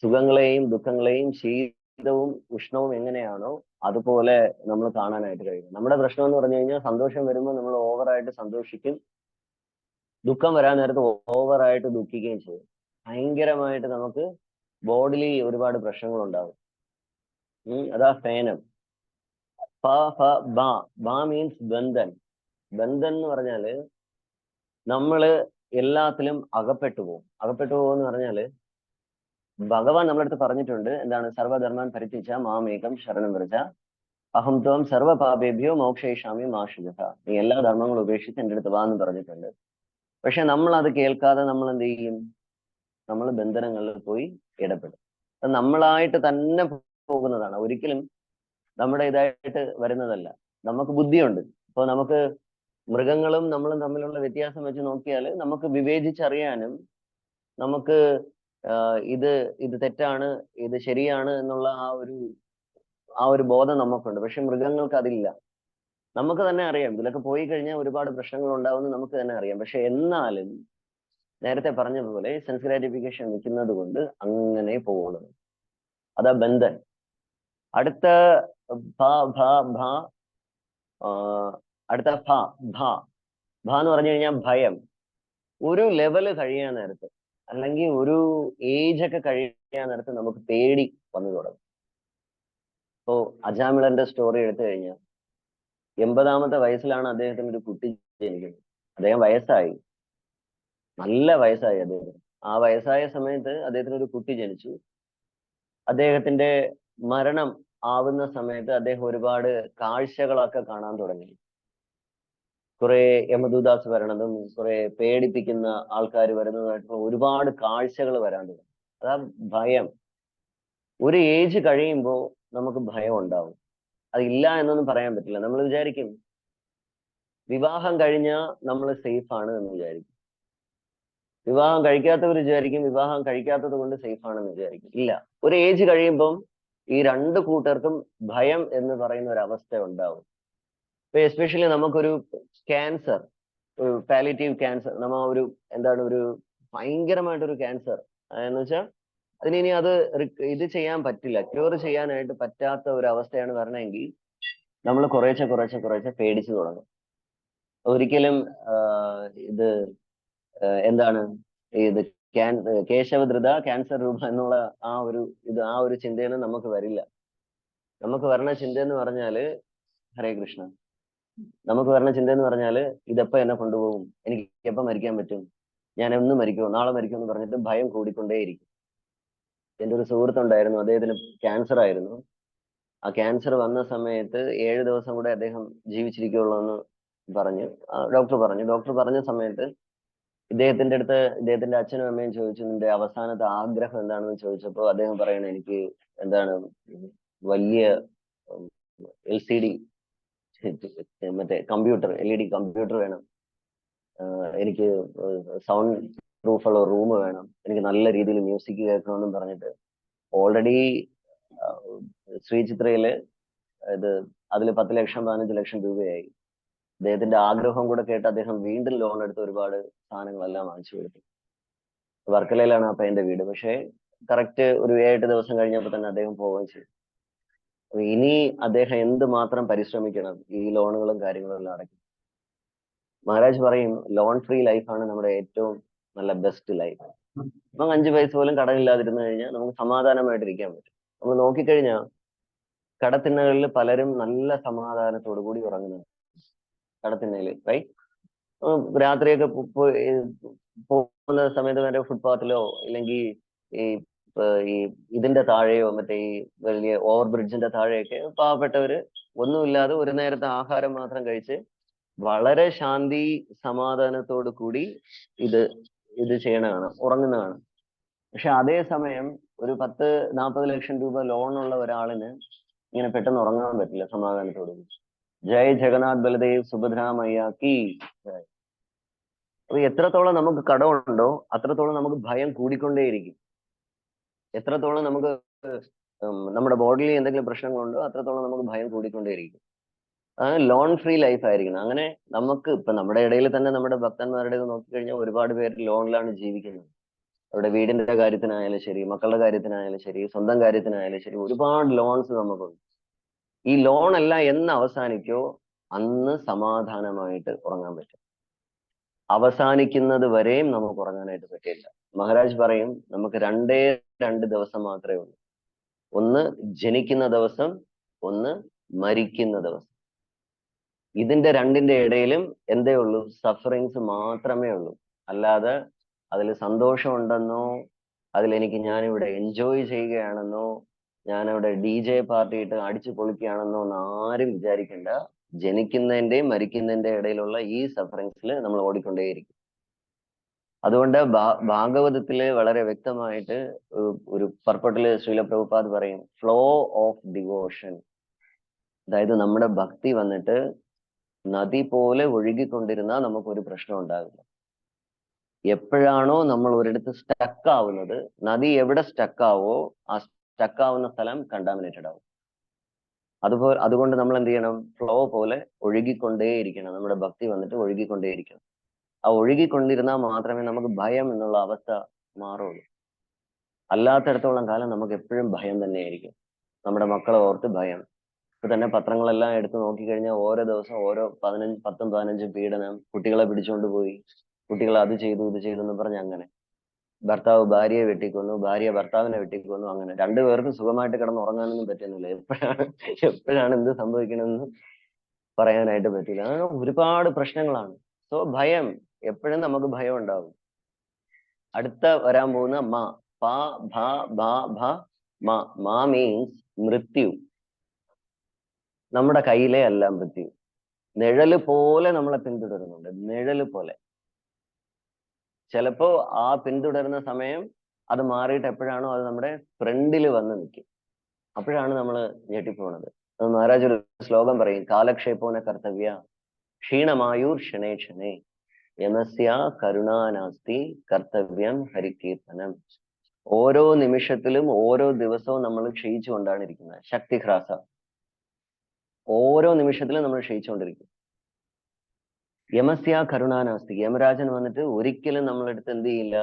സുഖങ്ങളെയും ദുഃഖങ്ങളെയും ശീതവും ഉഷ്ണവും എങ്ങനെയാണോ അതുപോലെ നമ്മൾ കാണാനായിട്ട് കഴിയും. നമ്മുടെ പ്രശ്നം എന്ന് പറഞ്ഞു കഴിഞ്ഞാൽ സന്തോഷം വരുമ്പോൾ നമ്മൾ ഓവറായിട്ട് സന്തോഷിക്കും, ദുഃഖം വരാൻ നേരത്ത് ഓവറായിട്ട് ദുഃഖിക്കുകയും ചെയ്യും. ഭയങ്കരമായിട്ട് നമുക്ക് ബോഡിയിൽ ഒരുപാട് പ്രശ്നങ്ങൾ ഉണ്ടാവും. അതാ ഫേനം. ബ മീൻസ് ബന്ധൻ. ബന്ധൻ എന്ന് പറഞ്ഞാല് നമ്മള് എല്ലാത്തിലും അകപ്പെട്ടു പോകും. അകപ്പെട്ടു പോകുമെന്ന് പറഞ്ഞാല് ഭഗവാൻ നമ്മളടുത്ത് പറഞ്ഞിട്ടുണ്ട്, എന്താണ്? സർവധർമാൻ പരിത്യജ മാമേകം ശരണം വ്രജ അഹം ത്വം സർവ പാപേഭ്യോ മോക്ഷയിഷ്യാമി മാ ശുചഃ. നീ എല്ലാ ധർമ്മങ്ങളും ഉപേക്ഷിച്ച് എൻ്റെ അടുത്ത് വാ എന്ന് പറഞ്ഞിട്ടുണ്ട്. പക്ഷെ നമ്മൾ അത് കേൾക്കാതെ നമ്മൾ എന്ത് ചെയ്യും? നമ്മൾ ബന്ധനങ്ങളിൽ പോയി ഇടപെടും. അത് നമ്മളായിട്ട് തന്നെ പോകുന്നതാണ്, ഒരിക്കലും നമ്മുടെ ഇതായിട്ട് വരുന്നതല്ല. നമുക്ക് ബുദ്ധിയുണ്ട്. ഇപ്പോൾ നമുക്ക് മൃഗങ്ങളും നമ്മളും തമ്മിലുള്ള വ്യത്യാസം വെച്ച് നോക്കിയാൽ നമുക്ക് വിവേചിച്ചറിയാനും നമുക്ക് ഇത് തെറ്റാണ്, ഇത് ശരിയാണ് എന്നുള്ള ആ ഒരു ബോധം നമുക്കുണ്ട്. പക്ഷെ മൃഗങ്ങൾക്ക് അതില്ല. നമുക്ക് തന്നെ അറിയാം ഇതിലൊക്കെ പോയി കഴിഞ്ഞാൽ ഒരുപാട് പ്രശ്നങ്ങൾ ഉണ്ടാവുമെന്ന് നമുക്ക് തന്നെ അറിയാം. പക്ഷെ എന്നാലും നേരത്തെ പറഞ്ഞതുപോലെ സെൻസ് ഗ്രാറ്റിഫിക്കേഷൻ നിൽക്കുന്നത് കൊണ്ട് അങ്ങനെ പോകുന്നത്. അതാ ബന്ധൻ. അടുത്ത അടുത്ത ഭ എന്ന് പറഞ്ഞു കഴിഞ്ഞാൽ ഭയം. ഒരു ലെവല് കഴിയാൻ നേരത്ത്, അല്ലെങ്കിൽ ഒരു ഏജ് ഒക്കെ കഴിയാൻ നേരത്ത് നമുക്ക് പേടി വന്നു തുടങ്ങും. ഇപ്പോ അജാമിളന്റെ സ്റ്റോറി എടുത്തു കഴിഞ്ഞാൽ 80ാമത്തെ വയസ്സിലാണ് അദ്ദേഹത്തിന് ഒരു കുട്ടി ജനിക്കുന്നത്. അദ്ദേഹം വയസ്സായി, നല്ല വയസ്സായി അദ്ദേഹത്തിന്. ആ വയസ്സായ സമയത്ത് അദ്ദേഹത്തിന് ഒരു കുട്ടി ജനിച്ചു. അദ്ദേഹത്തിന്റെ മരണം ആവുന്ന സമയത്ത് അദ്ദേഹം ഒരുപാട് കാഴ്ചകളൊക്കെ കാണാൻ തുടങ്ങി. കുറെ യമദൂദാസ് വരണതും കുറെ പേടിപ്പിക്കുന്ന ആൾക്കാർ വരുന്നതായിട്ടുള്ള ഒരുപാട് കാഴ്ചകൾ വരാൻ തുടങ്ങി. അതാ ഭയം. ഒരു ഏജ് കഴിയുമ്പോൾ നമുക്ക് ഭയം ഉണ്ടാവും. അതില്ല എന്നൊന്നും പറയാൻ പറ്റില്ല. നമ്മൾ വിചാരിക്കും വിവാഹം കഴിഞ്ഞാൽ നമ്മൾ സേഫ് ആണ് എന്ന് വിചാരിക്കും. വിവാഹം കഴിക്കാത്തവർ വിചാരിക്കും വിവാഹം കഴിക്കാത്തത് കൊണ്ട് സേഫ് ആണെന്ന് വിചാരിക്കും. ഇല്ല, ഒരു ഏജ് കഴിയുമ്പം ഈ രണ്ട് കൂട്ടർക്കും ഭയം എന്ന് പറയുന്ന ഒരു അവസ്ഥ ഉണ്ടാവും. ഇപ്പൊ എസ്പെഷ്യലി നമുക്കൊരു ക്യാൻസർ, ഒരു പാലിറ്റീവ് ക്യാൻസർ, നമ്മ ഒരു എന്താണ് ഒരു ഭയങ്കരമായിട്ടൊരു ക്യാൻസർ എന്ന് വെച്ചാൽ അതിനി അത് ഇത് ചെയ്യാൻ പറ്റില്ല, ക്യൂർ ചെയ്യാനായിട്ട് പറ്റാത്ത ഒരു അവസ്ഥയാണ് വരണമെങ്കിൽ നമ്മൾ കുറേശ്ശെ കുറേശ്ശെ കുറേശ്ശെ പേടിച്ചു തുടങ്ങും. ഒരിക്കലും ഇത് എന്താണ് ഇത് കേശവധൃത ക്യാൻസർ രൂപ എന്നുള്ള ആ ഒരു ചിന്തയൊന്നും നമുക്ക് വരില്ല. നമുക്ക് വരണ ചിന്ത എന്ന് പറഞ്ഞാല്, ഹരേ കൃഷ്ണ, നമുക്ക് വരണ ചിന്ത എന്ന് പറഞ്ഞാല് ഇതെപ്പോ എന്നെ കൊണ്ടുപോകും, എനിക്ക് എപ്പം മരിക്കാൻ പറ്റും, ഞാൻ എന്ന് മരിക്കുമോ, നാളെ മരിക്കുമോ എന്ന് പറഞ്ഞിട്ട് ഭയം കൂടിക്കൊണ്ടേയിരിക്കും. എൻ്റെ ഒരു സുഹൃത്തുണ്ടായിരുന്നു, അദ്ദേഹത്തിന് ക്യാൻസർ ആയിരുന്നു. ആ ക്യാൻസർ വന്ന സമയത്ത് 7 ദിവസം കൂടെ അദ്ദേഹം ജീവിച്ചിരിക്കുള്ളൂ എന്ന് പറഞ്ഞു ഡോക്ടർ പറഞ്ഞ സമയത്ത് ഇദ്ദേഹത്തിന്റെ അച്ഛനും അമ്മയും ചോദിച്ചു, നിന്റെ അവസാനത്തെ ആഗ്രഹം എന്താണെന്ന് ചോദിച്ചപ്പോൾ അദ്ദേഹം പറയണ, എനിക്ക് എന്താണ് വലിയ LCD മറ്റേ കമ്പ്യൂട്ടർ, LED കമ്പ്യൂട്ടർ വേണം, എനിക്ക് സൗണ്ട് പ്രൂഫുള്ള റൂം വേണം, എനിക്ക് നല്ല രീതിയിൽ മ്യൂസിക് കേൾക്കണമെന്നും പറഞ്ഞിട്ട് ഓൾറെഡി ശ്രീചിത്രയില് ഇത് അതിൽ 10 ലക്ഷം 15 ലക്ഷം രൂപയായി. അദ്ദേഹത്തിന്റെ ആഗ്രഹം കൂടെ കേട്ട് അദ്ദേഹം വീണ്ടും ലോൺ എടുത്ത് ഒരുപാട് സാധനങ്ങളെല്ലാം വാങ്ങിച്ചു കൊടുത്തു. വർക്കലയിലാണ് അപ്പൊ എന്റെ വീട്. പക്ഷേ കറക്റ്റ് ഒരു 7 ദിവസം കഴിഞ്ഞപ്പോൾ തന്നെ അദ്ദേഹം പോവുകയും ചെയ്തു. അപ്പൊ ഇനി അദ്ദേഹം എന്ത് മാത്രം പരിശ്രമിക്കണം ഈ ലോണുകളും കാര്യങ്ങളും എല്ലാം അടയ്ക്കും. മഹാരാജ് പറയും, ലോൺ ഫ്രീ ലൈഫാണ് നമ്മുടെ ഏറ്റവും നല്ല ബെസ്റ്റ് ലൈഫ്. നമുക്ക് 5 പൈസ പോലും കടമില്ലാതിരുന്നു കഴിഞ്ഞാൽ നമുക്ക് സമാധാനമായിട്ടിരിക്കാൻ പറ്റും. നമ്മൾ നോക്കിക്കഴിഞ്ഞാൽ കടത്തിണ്ണകളിൽ പലരും നല്ല സമാധാനത്തോടു കൂടി ഉറങ്ങുന്നുണ്ട്. കടത്തിണ്ണയിൽ റൈറ്റ്, രാത്രിയൊക്കെ പോകുന്ന സമയത്ത് വരെ ഫുട്പാത്തിലോ ഇല്ലെങ്കിൽ ഈ ഈ ഇതിന്റെ താഴെയോ മറ്റേ ഈ വലിയ ഓവർ ബ്രിഡ്ജിന്റെ താഴെയൊക്കെ പാവപ്പെട്ടവര് ഒന്നുമില്ലാതെ ഒരു നേരത്തെ ആഹാരം മാത്രം കഴിച്ച് വളരെ ശാന്തി സമാധാനത്തോടു കൂടി ഇത് ചെയ്യണതാണ്, ഉറങ്ങുന്നതാണ്. പക്ഷെ അതേസമയം ഒരു 10-40 ലക്ഷം രൂപ ലോണുള്ള ഒരാളിന് ഇങ്ങനെ പെട്ടെന്ന് ഉറങ്ങാൻ പറ്റില്ല സമാധാനത്തോടു കൂടി. ജയ് ജഗന്നാഥ് ബലദേവ് സുഭദ്രാമയ്യ കീ. അപ്പൊ എത്രത്തോളം നമുക്ക് കടമുണ്ടോ അത്രത്തോളം നമുക്ക് ഭയം കൂടിക്കൊണ്ടേയിരിക്കും. എത്രത്തോളം നമുക്ക് നമ്മുടെ ബോഡിയിൽ എന്തെങ്കിലും പ്രശ്നങ്ങളുണ്ടോ അത്രത്തോളം നമുക്ക് ഭയം കൂടിക്കൊണ്ടേയിരിക്കും. ലോൺ ഫ്രീ ലൈഫ് ആയിരിക്കണം. അങ്ങനെ നമുക്ക് ഇപ്പൊ നമ്മുടെ ഇടയിൽ തന്നെ നമ്മുടെ ഭക്തന്മാരുടെ നോക്കിക്കഴിഞ്ഞാൽ ഒരുപാട് പേര് ലോണിലാണ് ജീവിക്കുന്നത്. അവരുടെ വീടിന്റെ കാര്യത്തിനായാലും ശരി, മക്കളുടെ കാര്യത്തിനായാലും ശരി, സ്വന്തം കാര്യത്തിനായാലും ശരി, ഒരുപാട് ലോൺസ് നമുക്കുണ്ട്. ഈ ലോൺ എല്ലാം എന്ന് അവസാനിക്കോ അന്ന് സമാധാനമായിട്ട് ഉറങ്ങാൻ പറ്റും. അവസാനിക്കുന്നത് വരെയും നമുക്ക് ഉറങ്ങാനായിട്ട് പറ്റില്ല. മഹാരാജ് പറയും, നമുക്ക് 2 ദിവസം മാത്രമേ ഉള്ളൂ. ഒന്ന് ജനിക്കുന്ന ദിവസം, ഒന്ന് മരിക്കുന്ന ദിവസം. ഇതിന്റെ രണ്ടിന്റെ ഇടയിലും എന്തേ ഉള്ളൂ? സഫറിങ്സ് മാത്രമേ ഉള്ളൂ. അല്ലാതെ അതിൽ സന്തോഷമുണ്ടെന്നോ ഞാനിവിടെ എൻജോയ് ചെയ്യുകയാണെന്നോ ഞാനവിടെ DJ പാർട്ടി ഇട്ട് അടിച്ചു പൊളിക്കുകയാണെന്നോ ഒന്നും ആരും വിചാരിക്കേണ്ട. ജനിക്കുന്നതിന്റെയും മരിക്കുന്നതിന്റെ ഇടയിലുള്ള ഈ സഫറിങ്സിൽ നമ്മൾ ഓടിക്കൊണ്ടേയിരിക്കും. അതുകൊണ്ട് ഭാഗവതത്തില് വളരെ വ്യക്തമായിട്ട് ഒരു പർപ്പട്ടില് ശ്രീല പ്രഭുപാദ് പറയും, ഫ്ലോ ഓഫ് ഡിവോഷൻ. അതായത് നമ്മുടെ ഭക്തി വന്നിട്ട് നദി പോലെ ഒഴുകിക്കൊണ്ടിരുന്നാൽ നമുക്കൊരു പ്രശ്നം ഉണ്ടാകില്ല. എപ്പോഴാണോ നമ്മൾ ഒരിടത്ത് സ്റ്റക്ക് ആവുന്നത്, നദി എവിടെ സ്റ്റക്ക് ആവോ ആ സ്റ്റക്ക് ആവുന്ന സ്ഥലം കണ്ടാമിനേറ്റഡ് ആവും. അതുകൊണ്ട് നമ്മൾ എന്ത് ചെയ്യണം? ഫ്ലോ പോലെ ഒഴുകിക്കൊണ്ടേയിരിക്കണം. നമ്മുടെ ഭക്തി വന്നിട്ട് ഒഴുകിക്കൊണ്ടേയിരിക്കണം. ആ ഒഴുകിക്കൊണ്ടിരുന്നാൽ മാത്രമേ നമുക്ക് ഭയം എന്നുള്ള അവസ്ഥ മാറുള്ളൂ. അല്ലാത്തടത്തോളം കാലം നമുക്ക് എപ്പോഴും ഭയം തന്നെയായിരിക്കും. നമ്മുടെ മക്കളെ ഓർത്ത് ഭയം. ഇപ്പൊ തന്നെ പത്രങ്ങളെല്ലാം എടുത്ത് നോക്കിക്കഴിഞ്ഞാൽ ഓരോ ദിവസം ഓരോ 10-15 പീഡനം, കുട്ടികളെ പിടിച്ചുകൊണ്ട് പോയി, കുട്ടികൾ അത് ചെയ്തു ഇത് ചെയ്തു എന്ന് പറഞ്ഞ് അങ്ങനെ. ഭർത്താവ് ഭാര്യയെ വെട്ടിക്കൊന്നു, ഭാര്യ ഭർത്താവിനെ വെട്ടിക്കൊന്നു, അങ്ങനെ 2 പേർക്കും സുഖമായിട്ട് കിടന്ന് ഉറങ്ങാനൊന്നും പറ്റുന്നില്ല. എപ്പോഴാണ് എന്ത് സംഭവിക്കണമെന്ന് പറയാനായിട്ട് പറ്റില്ല. അങ്ങനെ ഒരുപാട് പ്രശ്നങ്ങളാണ്. സോ ഭയം, എപ്പോഴും നമുക്ക് ഭയം ഉണ്ടാവും. അടുത്ത വരാൻ പോകുന്ന മ, പ ഭ ഭ ഭ മ. മ മീൻസ് മൃത്യു. നമ്മുടെ കയ്യിലെ അല്ല മൃത്യു. നിഴല് പോലെ നമ്മളെ പിന്തുടരുന്നുണ്ട്, നിഴല് പോലെ. ചിലപ്പോ ആ പിന്തുടരുന്ന സമയം അത് മാറിയിട്ട് എപ്പോഴാണോ അത് നമ്മുടെ ഫ്രണ്ടിൽ വന്ന് നിൽക്കും. അപ്പോഴാണ് നമ്മൾ ഞെട്ടിപ്പോണത്. മഹാരാജ് ഒരു ശ്ലോകം പറയും, കാലക്ഷേപോന കർത്തവ്യ ക്ഷീണമായൂർ ക്ഷണേ ക്ഷണേ യമസ്യ കരുണാനാസ്തി കർത്തവ്യം ഹരികീർത്തനം. ഓരോ നിമിഷത്തിലും ഓരോ ദിവസവും നമ്മൾ ക്ഷയിച്ചുകൊണ്ടാണ് ഇരിക്കുന്നത്. ശക്തിഹ്രാസ. ഓരോ നിമിഷത്തിലും നമ്മൾ ക്ഷയിച്ചുകൊണ്ടിരിക്കും. യമസ്യ കരുണാനാസ്തി. യമരാജൻ വന്നിട്ട് ഒരിക്കലും നമ്മളെടുത്ത് എന്ത് ചെയ്യില്ല,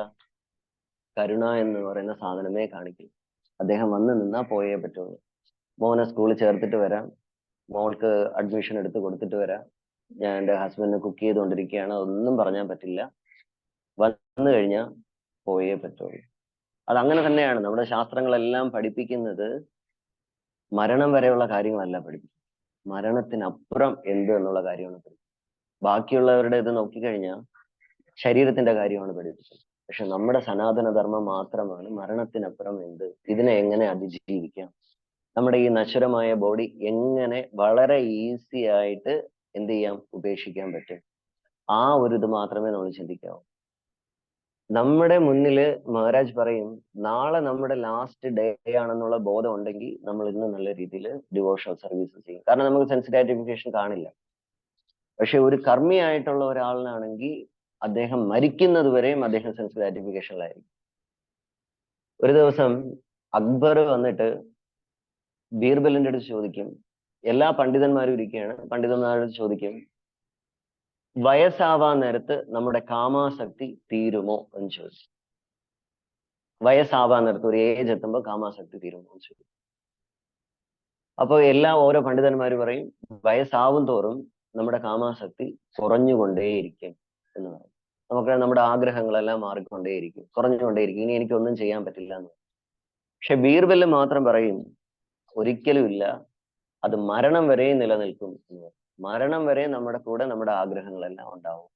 കരുണ എന്ന് പറയുന്ന സാധനമേ കാണിക്കില്ല. അദ്ദേഹം വന്ന് നിന്നാ പോയേ പറ്റുള്ളൂ. മോനെ സ്കൂളിൽ ചേർത്തിട്ട് വരാം, മോൾക്ക് അഡ്മിഷൻ എടുത്ത് കൊടുത്തിട്ട് വരാം, ഞാൻ എൻ്റെ ഹസ്ബൻഡിന് കുക്ക് ചെയ്തുകൊണ്ടിരിക്കുകയാണ്, അതൊന്നും പറഞ്ഞാൽ പറ്റില്ല. വന്നു കഴിഞ്ഞാൽ പോയേ പറ്റുള്ളൂ. അതങ്ങനെ തന്നെയാണ്. നമ്മുടെ ശാസ്ത്രങ്ങളെല്ലാം പഠിപ്പിക്കുന്നത് മരണം വരെയുള്ള കാര്യങ്ങളല്ല പഠിപ്പിക്കുന്നത്, മരണത്തിനപ്പുറം എന്ത് എന്നുള്ള കാര്യമാണ് പഠിപ്പിക്കുന്നത്. ബാക്കിയുള്ളവരുടെ ഇത് നോക്കിക്കഴിഞ്ഞാൽ ശരീരത്തിന്റെ കാര്യമാണ് പഠിപ്പിച്ചത്. പക്ഷെ നമ്മുടെ സനാതന ധർമ്മം മാത്രമാണ് മരണത്തിനപ്പുറം എന്ത്, ഇതിനെ എങ്ങനെ അതിജീവിക്കാം, നമ്മുടെ ഈ നശ്വരമായ ബോഡി എങ്ങനെ വളരെ ഈസി ആയിട്ട് എന്ത് ചെയ്യാം, ഉപേക്ഷിക്കാൻ പറ്റും. ആ ഒരു ഇത് മാത്രമേ നമ്മൾ ചിന്തിക്കാവൂ. നമ്മുടെ മുന്നില് മഹാരാജ് പറയും, നാളെ നമ്മുടെ ലാസ്റ്റ് ഡേ ആണെന്നുള്ള ബോധം ഉണ്ടെങ്കിൽ നമ്മൾ ഇന്ന് നല്ല രീതിയിൽ ഡിവോഷണൽ സർവീസ് ചെയ്യും. കാരണം നമുക്ക് സെൻസ് ഗ്രാറ്റിഫിക്കേഷൻ കാണില്ല. പക്ഷെ ഒരു കർമ്മി ആയിട്ടുള്ള ഒരാളിനാണെങ്കിൽ അദ്ദേഹം മരിക്കുന്നത് വരെയും അദ്ദേഹം സെൻസ് ഗ്രാറ്റിഫിക്കേഷനിലായിരിക്കും. ഒരു ദിവസം അക്ബർ വന്നിട്ട് ബീർബലിന്റെ അടുത്ത് ചോദിക്കും, എല്ലാ പണ്ഡിതന്മാരും ഇരിക്കുകയാണ്, പണ്ഡിതന്മാരുടെ ചോദിക്കും, വയസ്സാവാൻ നേരത്ത് നമ്മുടെ കാമാസക്തി തീരുമോ എന്ന് ചോദിച്ചു. വയസ്സാവാൻ നേരത്ത് ഒരു ഏജ് എത്തുമ്പോൾ കാമാസക്തി തീരുമോ എന്ന് ചോദിച്ചു. അപ്പോൾ ഓരോ പണ്ഡിതന്മാർ പറയും, വയസ്സാവും തോറും നമ്മുടെ കാമാസക്തി കുറഞ്ഞുകൊണ്ടേയിരിക്കും എന്ന് പറയും. നമുക്ക് നമ്മുടെ ആഗ്രഹങ്ങളെല്ലാം മാറിക്കൊണ്ടേയിരിക്കും, കുറഞ്ഞുകൊണ്ടേയിരിക്കും, ഇനി എനിക്കൊന്നും ചെയ്യാൻ പറ്റില്ല എന്ന്. പക്ഷെ ബീർബല് മാത്രം പറയും, ഒരിക്കലും ഇല്ല, അത് മരണം വരെയും നിലനിൽക്കും എന്ന് പറയും. മരണം വരെ നമ്മുടെ കൂടെ നമ്മുടെ ആഗ്രഹങ്ങളെല്ലാം ഉണ്ടാവും.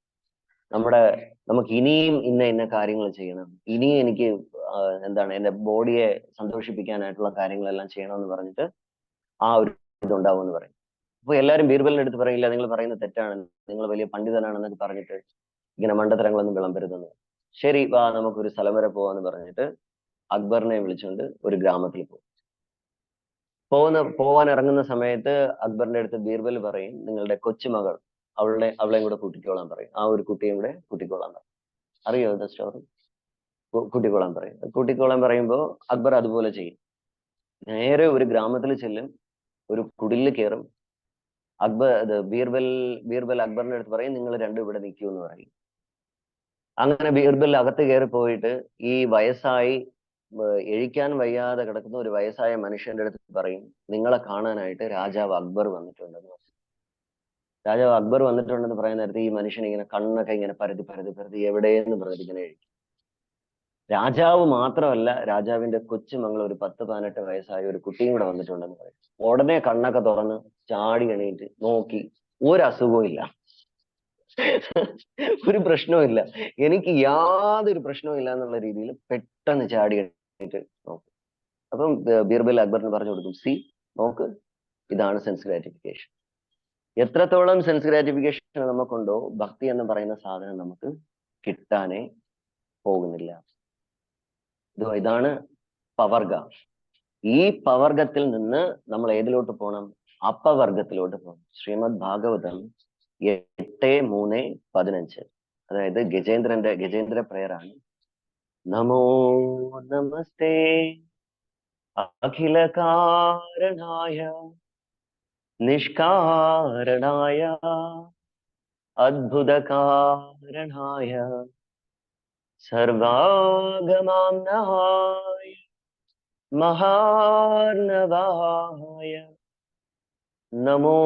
നമുക്ക് ഇനിയും ഇന്ന കാര്യങ്ങൾ ചെയ്യണം, ഇനിയും എനിക്ക് എന്താണ് എന്റെ ബോഡിയെ സന്തോഷിപ്പിക്കാനായിട്ടുള്ള കാര്യങ്ങളെല്ലാം ചെയ്യണം എന്ന് പറഞ്ഞിട്ട് ആ ഒരു ഇതുണ്ടാവും എന്ന് പറയും. അപ്പൊ എല്ലാവരും ബീർബലിന്റെ അടുത്ത് പറയില്ല, നിങ്ങൾ പറയുന്നത് തെറ്റാണ്, നിങ്ങൾ വലിയ പണ്ഡിതനാണെന്നൊക്കെ പറഞ്ഞിട്ട് ഇങ്ങനെ മണ്ടത്തരങ്ങളൊന്നും വിളമ്പരുതെന്ന്. ശരി, വാ നമുക്കൊരു സ്ഥലം വരെ പോവാന്ന് പറഞ്ഞിട്ട് അക്ബറിനെ വിളിച്ചുകൊണ്ട് ഒരു ഗ്രാമത്തിൽ പോകും. പോവാൻ ഇറങ്ങുന്ന സമയത്ത് അക്ബറിന്റെ അടുത്ത് ബീർബൽ പറയും, നിങ്ങളുടെ കൊച്ചുമകൾ അവളെയും കൂടെ കൂട്ടിക്കോളാൻ പറയും. ആ ഒരു കുട്ടിയും കൂടെ കൂട്ടിക്കോളാൻ പറയും. അറിയോ ഇത് സ്റ്റോറി? കൂട്ടിക്കോളാൻ പറയും. കൂട്ടിക്കോളാൻ പറയുമ്പോൾ അക്ബർ അതുപോലെ ചെയ്യും. നേരെ ഒരു ഗ്രാമത്തിൽ ചെല്ലും, ഒരു കുടിലിൽ കയറും. ബീർബൽ അക്ബറിന്റെ അടുത്ത് പറയും, നിങ്ങൾ രണ്ടും ഇവിടെ നിൽക്കൂ എന്ന് പറയും. അങ്ങനെ ബീർബൽ അകത്ത് കയറി പോയിട്ട് ഈ വയസ്സായി എഴിക്കാൻ വയ്യാതെ കിടക്കുന്ന ഒരു വയസ്സായ മനുഷ്യന്റെ അടുത്ത് പറയും, നിങ്ങളെ കാണാനായിട്ട് രാജാവ് അക്ബർ വന്നിട്ടുണ്ടെന്ന്. രാജാവ് അക്ബർ വന്നിട്ടുണ്ടെന്ന് പറയുന്ന നേരത്തെ ഈ മനുഷ്യൻ ഇങ്ങനെ കണ്ണൊക്കെ ഇങ്ങനെ പരതി എവിടെയെന്ന് പറഞ്ഞിട്ട് ഇങ്ങനെ എഴുതി. രാജാവ് മാത്രമല്ല, രാജാവിന്റെ കൊച്ചുമകൾ ഒരു 10-18 വയസ്സായ ഒരു കുട്ടിയും കൂടെ വന്നിട്ടുണ്ടെന്ന് പറയും. ഉടനെ കണ്ണൊക്കെ തുറന്ന് ചാടി എണീറ്റ് നോക്കി, ഒരു അസുഖവും ഇല്ല, ഒരു പ്രശ്നവും ഇല്ല, എനിക്ക് യാതൊരു പ്രശ്നവും ഇല്ല എന്നുള്ള രീതിയിൽ പെട്ടെന്ന് ചാടി എണീറ്റ് നോക്കും. അപ്പം ബീർബൽ അക്ബറിന് പറഞ്ഞു കൊടുക്കും, നോക്ക്, ഇതാണ് സെൻസ് ഗ്രാറ്റിഫിക്കേഷൻ. എത്രത്തോളം സെൻസ് ഗ്രാറ്റിഫിക്കേഷൻ നമുക്കുണ്ടോ, ഭക്തി എന്ന് പറയുന്ന സാധനം നമുക്ക് കിട്ടാനേ പോകുന്നില്ല. ഇതാണ് പവർഗ. ഈ പവർഗത്തിൽ നിന്ന് നമ്മൾ ഏതിലോട്ട് പോകണം? അപ്പവർഗത്തിലോട്ട് പോകണം. ശ്രീമദ് ഭാഗവതം 8:3-15, അതായത് ഗജേന്ദ്ര പ്രയറാണ്. നമോ നമസ്തേ അഖില കാരണായ നിഷ്കാരണായ അദ്ഭുത കാരണായ സർവാഗമാംനായ മഹാർണവായ നമോ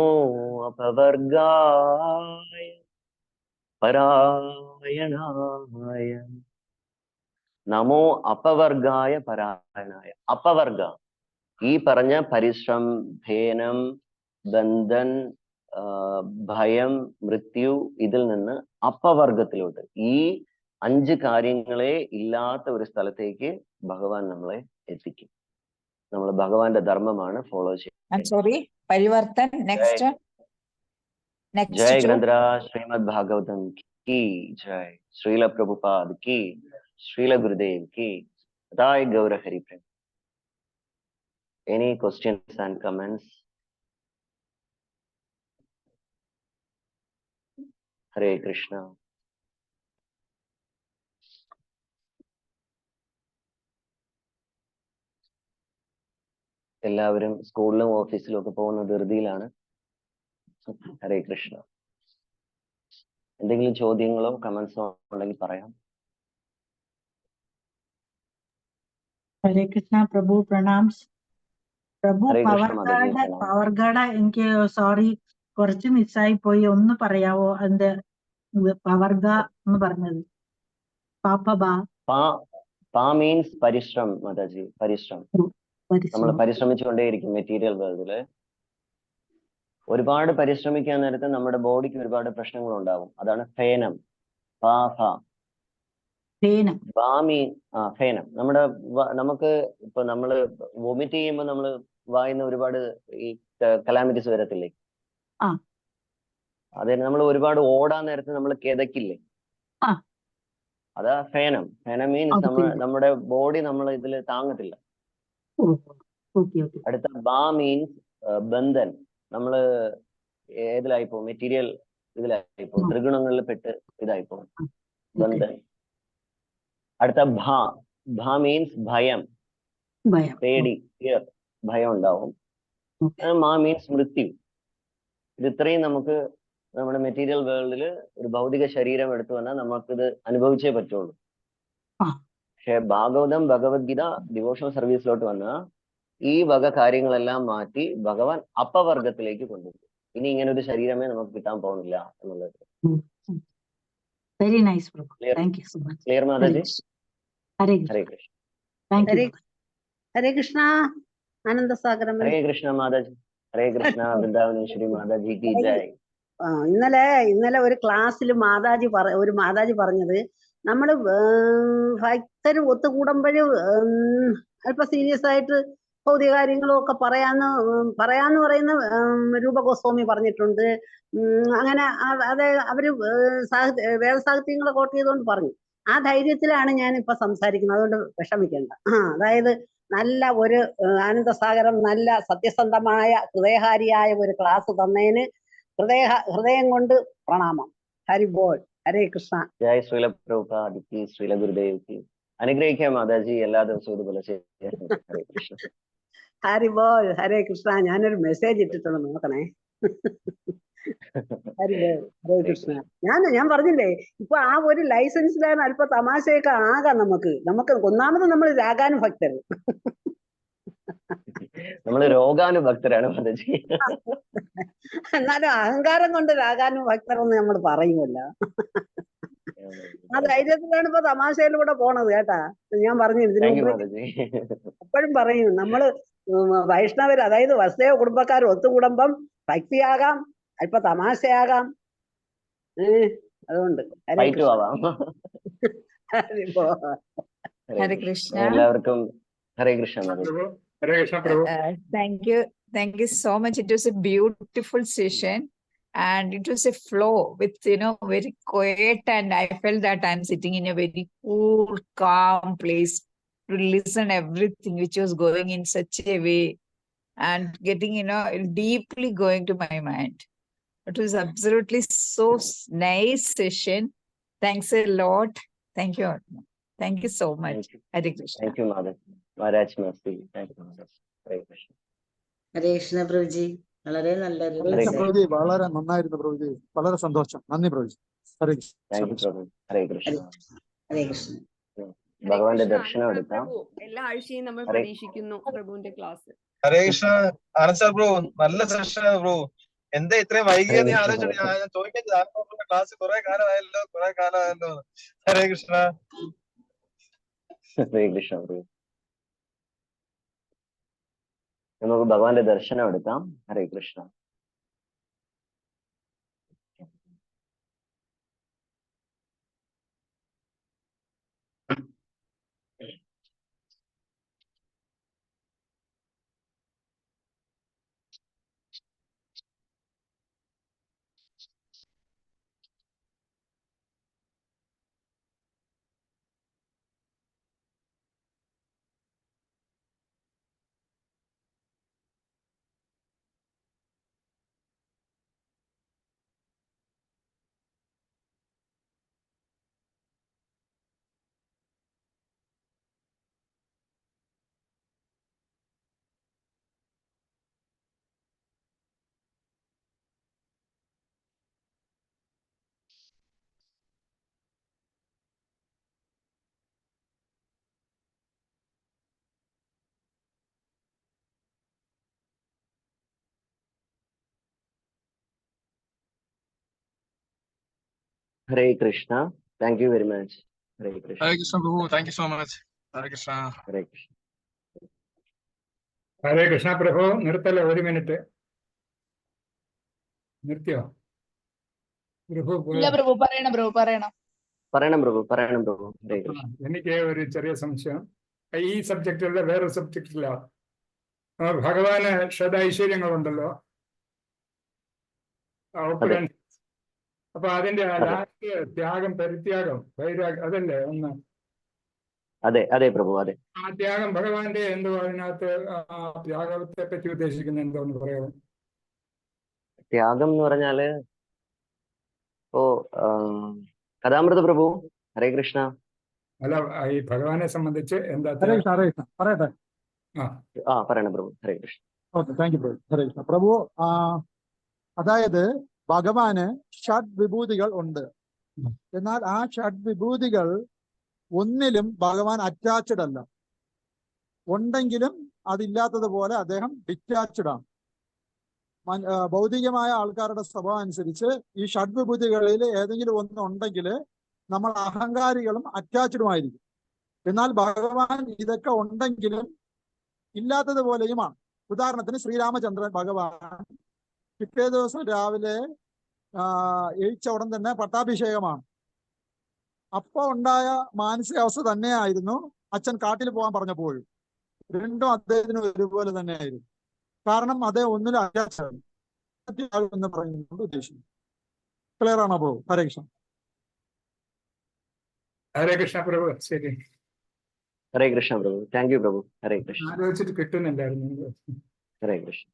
അപവർഗായ പരായണായ. നമോ അപവർഗായ പരായണായ. അപവർഗ, ഈ പറഞ്ഞ പരിശ്രം, ഭേനം, ബന്ധൻ, ഭയം, മൃത്യു, ഇതിൽ നിന്ന് അപവർഗത്തിലോട്ട്, ഈ 5 കാര്യങ്ങളെ ഇല്ലാത്ത ഒരു സ്ഥലത്തേക്ക് ഭഗവാൻ നമ്മളെ എത്തിക്കും. നമ്മൾ ഭഗവാന്റെ ധർമ്മമാണ് ഫോളോ ചെയ്യുന്നത്. Parivartan. Next. Next. Jai Granthra Srimad Bhagavatam ki Jai. Srila Prabhupada ki. Srila Gurudev ki. Rai Gaura Hari Prem. Any questions and comments? Hare Krishna. എല്ലാവരും സ്കൂളിലും ഓഫീസിലും ഒക്കെ പോകുന്ന ധൃതിയിലാണ്. ഹരേ കൃഷ്ണ. എന്തെങ്കിലും ചോദ്യങ്ങളോ കമന്റ്സോ ഉണ്ടെങ്കിൽ പറയാം. ഹരേ കൃഷ്ണ പ്രഭു, പ്രണാംസ്. പ്രഭു, പവർ ഗാർഡ് എനിക്ക് സോറി കുറച്ച് മിസ്സായി പോയി, ഒന്ന് പറയാവോ? അതിന്റെ പവർഗ എന്ന് പറഞ്ഞത്. പാ മീൻസ് പരിശ്രം മാതാജി, പരിശ്രം. നമ്മൾ പരിശ്രമിച്ചുകൊണ്ടേയിരിക്കും മെറ്റീരിയൽ വേൾഡില്. ഒരുപാട് പരിശ്രമിക്കാൻ നേരത്ത് നമ്മുടെ ബോഡിക്ക് ഒരുപാട് പ്രശ്നങ്ങൾ ഉണ്ടാവും. അതാണ് ഫേനം. ഫേനം. നമുക്ക് ഇപ്പൊ നമ്മള് വൊമിറ്റ് ചെയ്യുമ്പോൾ നമ്മള് വായിന്ന് ഒരുപാട് ഈ കലാമിറ്റീസ് വരത്തില്ലേ? അതെ, നമ്മൾ ഒരുപാട് ഓടാൻ നേരത്ത് നമ്മൾ കിതക്കില്ലേ? അതാ ഫേനം. ഫേനം മീൻസ് നമ്മുടെ ബോഡി നമ്മൾ ഇതിൽ താങ്ങത്തില്ല. അടുത്ത ബാ മീൻസ് ബന്ധൻ. നമ്മള് ഏതിലായിപ്പോ മെറ്റീരിയൽ ഇതിലായിപ്പോ ത്രിഗുണങ്ങളിൽ പെട്ട് ഇതായിപ്പോ ബന്ധൻ. അടുത്ത ഭ മീൻസ് ഭയം, പേടി, ഫിയർ, ഭയം ഉണ്ടാവും. മാ മീൻസ് മൃത്യു. ഇത് ഇത്രയും നമുക്ക് നമ്മുടെ മെറ്റീരിയൽ വേൾഡില് ഒരു ഭൗതിക ശരീരം എടുത്തു വന്നാൽ നമുക്കിത് അനുഭവിച്ചേ പറ്റുള്ളൂ. പക്ഷെ ഭാഗവതം, ഭഗവത്ഗീത, ഡിവോഷണൽ സർവീസിലോട്ട് വന്നാൽ ഈ വക കാര്യങ്ങളെല്ലാം മാറ്റി ഭഗവാൻ അപ്പവർഗത്തിലേക്ക് കൊണ്ടുവരും. ഇനി ഇങ്ങനെ ഒരു ശരീരമേ നമുക്ക് കിട്ടാൻ പോകുന്നില്ല എന്നുള്ളത്. Very nice. ക്ലിയർ മാതാജി? ഹരേ കൃഷ്ണ. ഹരേ കൃഷ്ണ. ആനന്ദസാഗരം. ഹരേ കൃഷ്ണ മാതാജി. ഹരേ കൃഷ്ണ. വൃന്ദാവനേശ്വരി മാതാജി കി ജയ്. ഇന്നലെ ഒരു ക്ലാസ്സിൽ ഒരു മാതാജി പറഞ്ഞത്, നമ്മള് ഭക്തര് ഒത്തുകൂടുമ്പോഴും അല്പ സീരിയസ് ആയിട്ട് ഭൗതിക കാര്യങ്ങളും ഒക്കെ പറയാന്ന് പറയുന്ന രൂപ ഗോസ്വാമി പറഞ്ഞിട്ടുണ്ട്. അങ്ങനെ അവര് വേദസാഹിത്യങ്ങളെ കോട്ട് ചെയ്തുകൊണ്ട് പറഞ്ഞു. ആ ധൈര്യത്തിലാണ് ഞാൻ ഇപ്പൊ സംസാരിക്കുന്നത്, അതുകൊണ്ട് വിഷമിക്കേണ്ട. അതായത് നല്ല ഒരു ആനന്ദസാഗരം, നല്ല സത്യസന്ധമായ ഹൃദയഹാരിയായ ഒരു ക്ലാസ് തന്നതിന് ഹൃദയം കൊണ്ട് പ്രണാമം. ഹരി ബോൾ. ഹരേ കൃഷ്ണ. ജയ് ശ്രീല പ്രഭുപാദ് കി, ശ്രീല ഗുരുദേവ് കി. അനുഗ്രഹിക്കാം മാതാജി, എല്ലാ ദിവസവും ഇതുപോലെ ചെയ്യാം. ഹരേ കൃഷ്ണ. ഹരി ബോൾ. ഹരേ കൃഷ്ണ. ഞാനൊരു മെസ്സേജ് ഇട്ടിട്ടുണ്ട്, നോക്കണേ. ഹരി ബോൾ. ഹരേ കൃഷ്ണ. ഞാൻ പറഞ്ഞില്ലേ, ഇപ്പൊ ആ ഒരു ലൈസൻസിലാണ് അല്പ തമാശയൊക്കെ ആകാം. നമുക്ക് ഒന്നാമത് നമ്മൾ രാഗാനുഭക്തര്, നമ്മള് രോഗാനുഭക്തരാണ് മാതാജി. എന്നാലും അഹങ്കാരം കൊണ്ട് രാഗാനുഭക്തരെന്ന് നമ്മൾ പറയുമല്ലോ. ആ ധൈര്യത്തിലാണ് ഇപ്പൊ തമാശയിലൂടെ പോണത് കേട്ടാ. ഞാൻ പറഞ്ഞു ഇതിനു എപ്പോഴും പറയും, നമ്മള് വൈഷ്ണവര്, അതായത് വസുദേവ കുടുംബക്കാർ ഒത്തുകൂടുമ്പം ഭക്തിയാകാം, അല്പ തമാശയാകാം. അതുകൊണ്ട് ഹരേ കൃഷ്ണ. എല്ലാവർക്കും ഹരേ Krishna. Thank you so much. It was a beautiful session and it was a flow with, very quiet, and I felt that I'm sitting in a very cool, calm place to listen everything which was going in such a way and getting, deeply going to my mind. It was absolutely so nice session. Thanks a lot. Thank you. Thank you so much. Hare Krishna. Thank you, Mother. Maharaj Masti. Thank you, Mother. Hare Krishna. ഹരേ കൃഷ്ണ പ്രഭുജി. വളരെ നല്ലൊരു പ്രഭുജി, വളരെ നന്നായിരുന്നു പ്രഭുജി. വളരെ സന്തോഷം. നന്ദി പ്രഭുജി. ഹരേ കൃഷ്ണ. ഹരേ കൃഷ്ണ. ഹരേ കൃഷ്ണ. ഭഗവാന്റെ ദർശനം എടുക്കാം. എല്ലാ ആഴ്ചയും നമ്മൾ പ്രതീക്ഷിക്കുന്നു പ്രഭുവിന്റെ ക്ലാസ്. ഹരേ കൃഷ്ണ. ആനന്ദ് ബ്രോ, നല്ല സെഷൻ ബ്രോ. എന്താ ഇത്രയും വൈകിയെന്ന് ഞാൻ ആലോചിച്ചു. ഞാൻ ചോദിക്കാൻ ക്ലാസ് കുറെ കാലമായല്ലോ. ഹരേ കൃഷ്ണ. ഹരേ കൃഷ്ണ. നമുക്ക് ഭഗവാന്റെ ദർശനം എടുക്കാം. ഹരേ Krishna. Hare Krishna. Thank you very much. Hare Krishna. Hare Krishna, Prabhu. Thank you so much. Hare Krishna. Hare Krishna. ഹരേ കൃഷ്ണ പ്രഭു. നിർത്തല്ലേ, ഒരു മിനിറ്റ്. നിർത്തിയോ പ്രഭു? ഇല്ല പ്രഭു, പറയണം പ്രഭു, പറയണം. പറയണം പ്രഭു, പറയണം പ്രഭു. ഹരേ കൃഷ്ണ. എനിക്ക് ഒരു ചെറിയ സംശയം. ഈ സബ്ജക്റ്റിലുള്ള വേറെ സബ്ജക്റ്റില്ല, ഭഗവാന് ഷഡ് ഐശ്വര്യങ്ങളുണ്ടല്ലോ, ഓപ്പുലൻസ്. അപ്പൊ അതിന്റെ ലാസ്റ്റ് ത്യാഗം, പരിത്യാഗം, വൈരാഗ്യം, അതല്ലേ ഒന്ന്? അതെ അതെ പ്രഭു, അതെ. ആ ത്യാഗം ഭഗവാന്റെ എന്തോ അതിനകത്ത് ത്യാഗത്തെ പറ്റി ഉദ്ദേശിക്കുന്ന എന്തോന്ന് പറയാമോ? ത്യാഗം എന്ന് പറഞ്ഞാല് കഥാമൃത പ്രഭു. ഹരേ കൃഷ്ണ. അല്ല, ഈ ഭഗവാനെ സംബന്ധിച്ച് എന്താ ഹരേ കൃഷ്ണ, ഹരേ കൃഷ്ണ. പറയട്ടെ. പറയണം പ്രഭു. ഹരേ കൃഷ്ണ. ഓക്കെ, താങ്ക് യു പ്രഭു. ഹരേ കൃഷ്ണ പ്രഭു. അതായത് ഭഗവാന് ഷഡ് വിഭൂതികൾ ഉണ്ട്. എന്നാൽ ആ ഷഡ് വിഭൂതികൾ ഒന്നിലും ഭഗവാൻ അറ്റാച്ച്ഡ് അല്ല. ഉണ്ടെങ്കിലും അതില്ലാത്തതുപോലെ അദ്ദേഹം ഡിറ്റാച്ച്ഡ് ആണ്. ഭൗതികമായ ആൾക്കാരുടെ സ്വഭാവം അനുസരിച്ച് ഈ ഷഡ് വിഭൂതികളിൽ ഏതെങ്കിലും ഒന്ന് ഉണ്ടെങ്കിൽ നമ്മൾ അഹങ്കാരികളും അറ്റാച്ച്ഡുമായിരിക്കും. എന്നാൽ ഭഗവാൻ ഇതൊക്കെ ഉണ്ടെങ്കിലും ഇല്ലാത്തതുപോലെയുമാണ്. ഉദാഹരണത്തിന് ശ്രീരാമചന്ദ്രൻ ഭഗവാൻ പിറ്റേ ദിവസം രാവിലെ എഴുച്ച ഉടൻ തന്നെ പട്ടാഭിഷേകമാണ്. അപ്പൊ ഉണ്ടായ മാനസികാവസ്ഥ തന്നെയായിരുന്നു അച്ഛൻ കാട്ടിൽ പോകാൻ പറഞ്ഞപ്പോഴും. രണ്ടും അദ്ദേഹത്തിന് ഒരുപോലെ തന്നെയായിരുന്നു. കാരണം അദ്ദേഹം ഒന്നിലും അറ്റാച്ചാണ് എന്ന് പറയുന്നത് ഉദ്ദേശിക്കുന്നു. ക്ലിയർ ആണോ പ്രഭു? ഹരേ കൃഷ്ണ. ഹരേ കൃഷ്ണ പ്രഭു. ശരി, ഹരേ കൃഷ്ണ പ്രഭു. താങ്ക് യു പ്രഭു. ഹരേ കൃഷ്ണ. ആലോചിച്ചിട്ട് കിട്ടുന്നില്ലായിരുന്നു. ഹരേ കൃഷ്ണ.